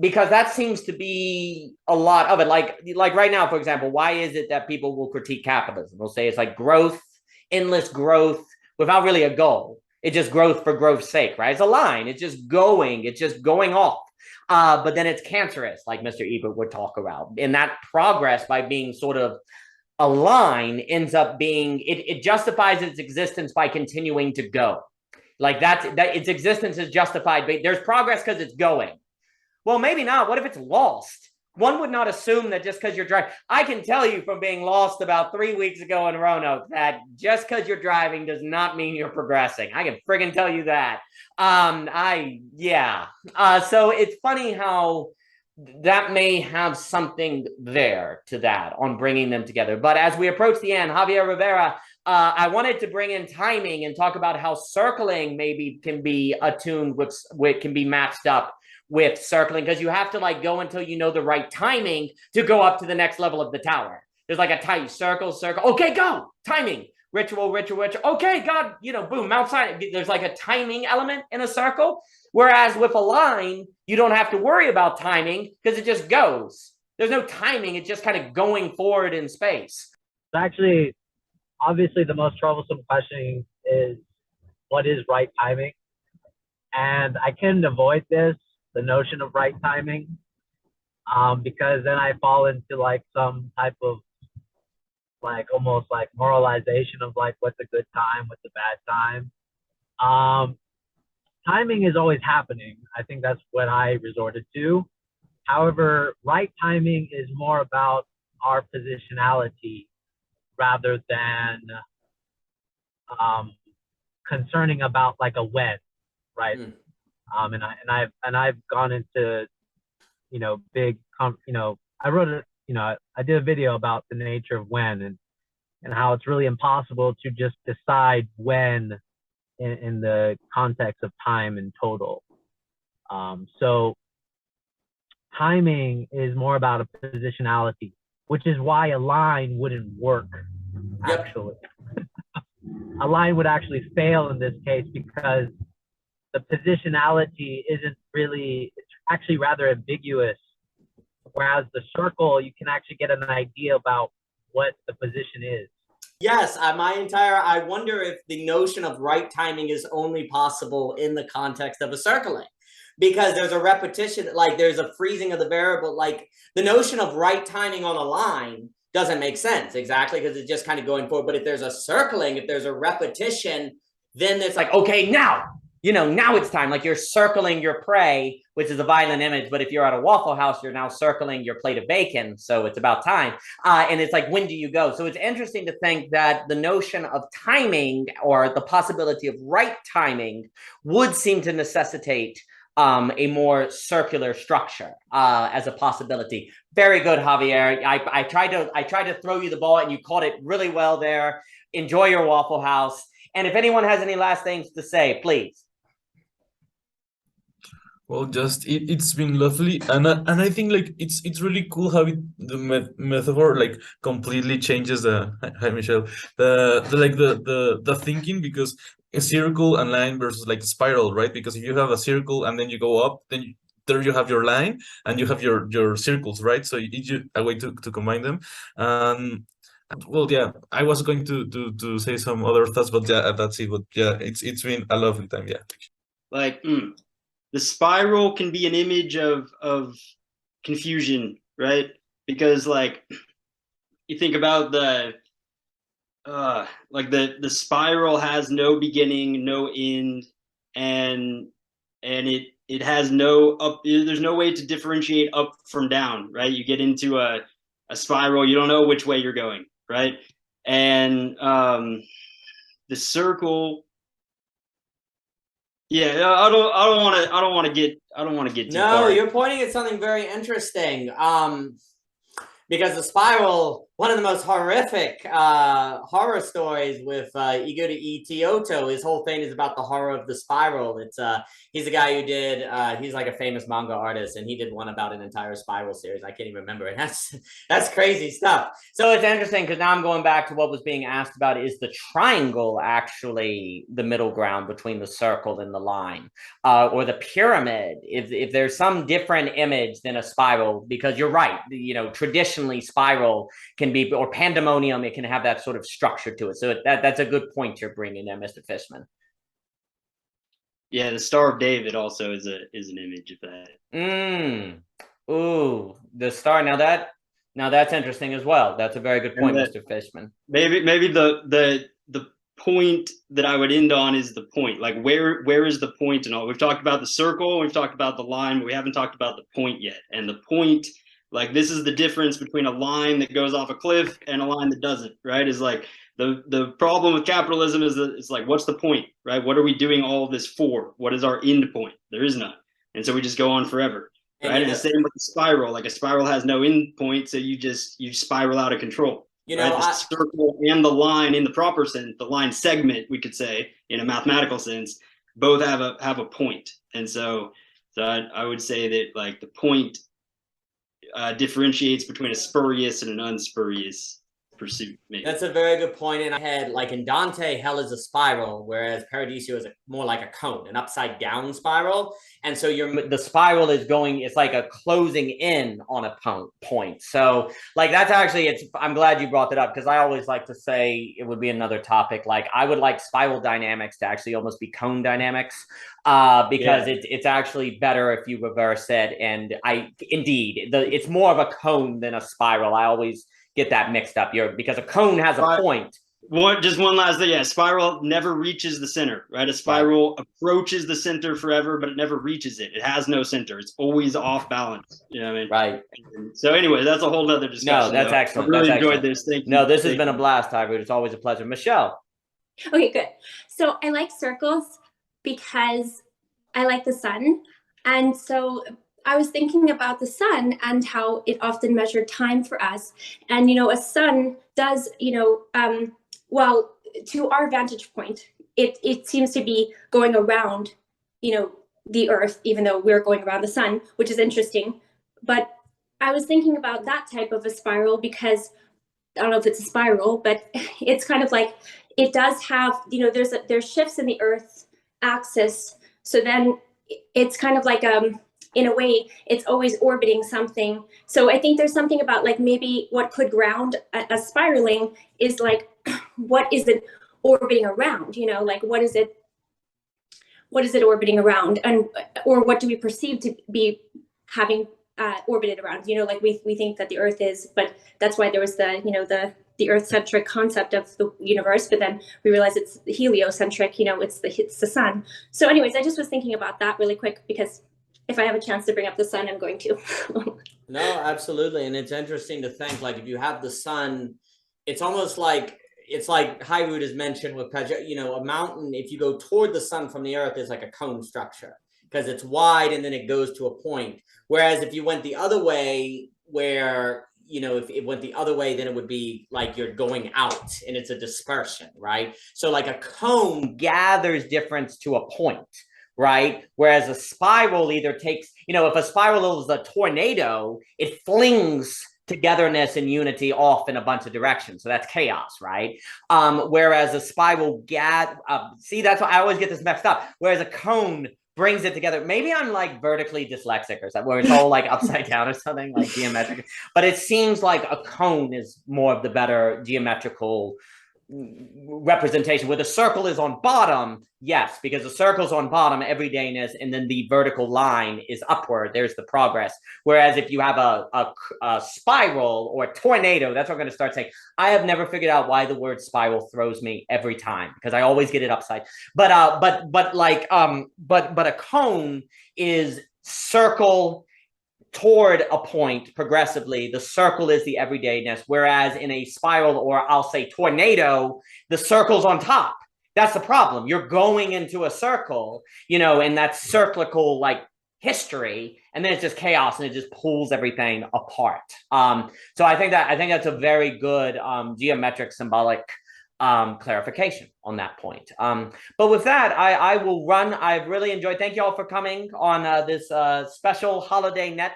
Because that seems to be a lot of it. Like right now, for example, why is it that people will critique capitalism? They'll say it's like growth, endless growth without really a goal. It's just growth for growth's sake, right? It's a line. It's just going off. But then it's cancerous, like Mr. Ebert would talk about. And that progress, by being sort of a line, ends up being, it justifies its existence by continuing to go. Like that its existence is justified. But there's progress because it's going. Well, maybe not. What if it's lost? One would not assume that just because you're driving. I can tell you from being lost about 3 weeks ago in Roanoke that just because you're driving does not mean you're progressing. I can friggin' tell you that. So it's funny how that may have something there to that on bringing them together. But as we approach the end, Javier Rivera, I wanted to bring in timing and talk about how circling maybe can be attuned with can be matched up with circling, because you have to like go until you know the right timing to go up to the next level of the tower. There's like a tight circle. Okay, go. Timing. Ritual. Okay, God, boom, Mount Sinai. There's like a timing element in a circle. Whereas with a line, you don't have to worry about timing because it just goes. There's no timing. It's just kind of going forward in space. Actually, obviously, the most troublesome question is what is right timing? And I couldn't avoid this, the notion of right timing, because then I fall into like some type of like almost like moralization of like what's a good time, what's a bad time. Timing is always happening. I think that's what I resorted to. However, right timing is more about our positionality rather than concerning about like a when, right? And I've gone into big I wrote I did a video about the nature of when and how it's really impossible to just decide when in the context of time in total. So timing is more about a positionality, which is why a line wouldn't work. Actually, a line would actually fail in this case because the positionality isn't really, it's actually rather ambiguous. Whereas the circle, you can actually get an idea about what the position is. Yes, I wonder if the notion of right timing is only possible in the context of a circling, because there's a repetition, like there's a freezing of the variable, like the notion of right timing on a line doesn't make sense exactly because it's just kind of going forward. But if there's a circling, if there's a repetition, then it's like, okay, now it's time. Like you're circling your prey, which is a violent image. But if you're at a Waffle House, you're now circling your plate of bacon. So it's about time. And it's like, when do you go? So it's interesting to think that the notion of timing or the possibility of right timing would seem to necessitate a more circular structure as a possibility. Very good, Javier. I tried to throw you the ball and you caught it really well there. Enjoy your Waffle House. And if anyone has any last things to say, please. Well, just it's been lovely, and I think like it's really cool how the metaphor like completely changes the hi Michelle the thinking, because a circle and line versus like a spiral, right? Because if you have a circle and then you go up, then there you have your line and you have your circles, right? So it's a way to combine them. Well, yeah, I was going to say some other thoughts, but yeah, that's it. But yeah, it's been a lovely time. Yeah, like. The spiral can be an image of confusion, right? Because like you think about the spiral has no beginning, no end, and and it has no up. There's no way to differentiate up from down, right? You get into a spiral, you don't know which way you're going, right? And the circle. Yeah, I don't want to get too No, far. you're pointing at something very interesting. Because the spiral, one of the most horrific horror stories with Iguchi Itoto, his whole thing is about the horror of the spiral. It's he's a guy who did he's like a famous manga artist, and he did one about an entire spiral series. I can't even remember it. That's crazy stuff. So it's interesting because now I'm going back to what was being asked about: is the triangle actually the middle ground between the circle and the line, or the pyramid? If there's some different image than a spiral, because you're right, you know, traditionally spiral can be, or pandemonium, it can have that sort of structure to it. So that's a good point you're bringing there, Mr. Fishman. Yeah, the Star of David also is an image of that. Ooh, the star. Now that's interesting as well. That's a very good point, Mr. Fishman. Maybe the point that I would end on is the point. Like where is the point and all? We've talked about the circle, we've talked about the line, but we haven't talked about the point yet. And the point, like, this is the difference between a line that goes off a cliff and a line that doesn't, right? Is like the problem with capitalism is that it's like, what's the point, right? What are we doing all of this for? What is our end point? There is none. And so we just go on forever, right? And the same with the spiral. Like, a spiral has no end point, so you spiral out of control. You know, right? The circle and the line, in the proper sense, the line segment, we could say, in a mathematical sense, both have a point. And so I would say that, like, the point differentiates between a spurious and an unspurious pursuit. Maybe. That's a very good point. And I had, like, in Dante, hell is a spiral, whereas Paradiso is more like a cone, an upside down spiral. And so the spiral is going, it's like a closing in on a point. So, like, that's actually, I'm glad you brought that up, because I always like to say it would be another topic. Like, I would like spiral dynamics to actually almost be cone dynamics, because it's actually better if you reverse it. And it's more of a cone than a spiral. I always get that mixed up here, because a cone has a point. Just one last thing. Yeah, spiral never reaches the center, right? A spiral approaches the center forever, but it never reaches it. It has no center. It's always off balance. You know what I mean? Right. So anyway, that's a whole other discussion. No, that's excellent. I really enjoyed this. Thank you. No, this has been a blast, Tyler. It's always a pleasure. Michelle. Okay, good. So I like circles because I like the sun. And so I was thinking about the sun and how it often measured time for us. And, you know, a sun does, you know, well, to our vantage point, it seems to be going around, you know, the earth, even though we're going around the sun, which is interesting. But I was thinking about that type of a spiral because I don't know if it's a spiral, but it's kind of like, it does have, you know, there's shifts in the earth axis. So then it's kind of like, in a way, it's always orbiting something. So I think there's something about, like, maybe what could ground a spiraling is, like, what is it orbiting around? You know, like, what is it orbiting around, and or what do we perceive to be having orbited around? You know, like, we think that the Earth is, but that's why there was the, you know, the Earth-centric concept of the universe, but then we realize it's heliocentric. You know, it's the sun. So, anyways, I just was thinking about that really quick, because if I have a chance to bring up the sun, I'm going to. No, absolutely. And it's interesting to think, like, if you have the sun, it's almost like, it's like Hyrule has mentioned with, you know, a mountain, if you go toward the sun from the earth, is like a cone structure, because it's wide and then it goes to a point. Whereas if you went the other way, where, you know, if it went the other way, then it would be like you're going out and it's a dispersion, right? So, like, a cone gathers difference to a point, right? Whereas a spiral either takes, you know, if a spiral is a tornado, it flings togetherness and unity off in a bunch of directions. So that's chaos, right? Whereas a spiral see, that's why I always get this mixed up. Whereas a cone brings it together. Maybe I'm, like, vertically dyslexic or something, where it's all, like, upside down or something, like geometric. But it seems like a cone is more of the better geometrical representation where the circle is on bottom, yes, because the circle's on bottom, everydayness, and then the vertical line is upward. There's the progress. Whereas if you have a spiral or a tornado, that's what I'm going to start saying. I have never figured out why the word spiral throws me every time, because I always get it upside. But a cone is circle toward a point progressively. The circle is the everydayness, whereas in a spiral, or I'll say tornado, the circle's on top. That's the problem. You're going into a circle, you know, and that's cyclical like history, and then it's just chaos and it just pulls everything apart. So I think that's a very good geometric symbolic clarification on that point. But with that, I will run. I've really enjoyed. Thank you all for coming on this special holiday net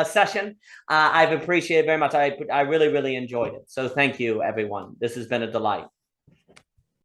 session. I've appreciated it very much. I really, really enjoyed it. So thank you, everyone. This has been a delight.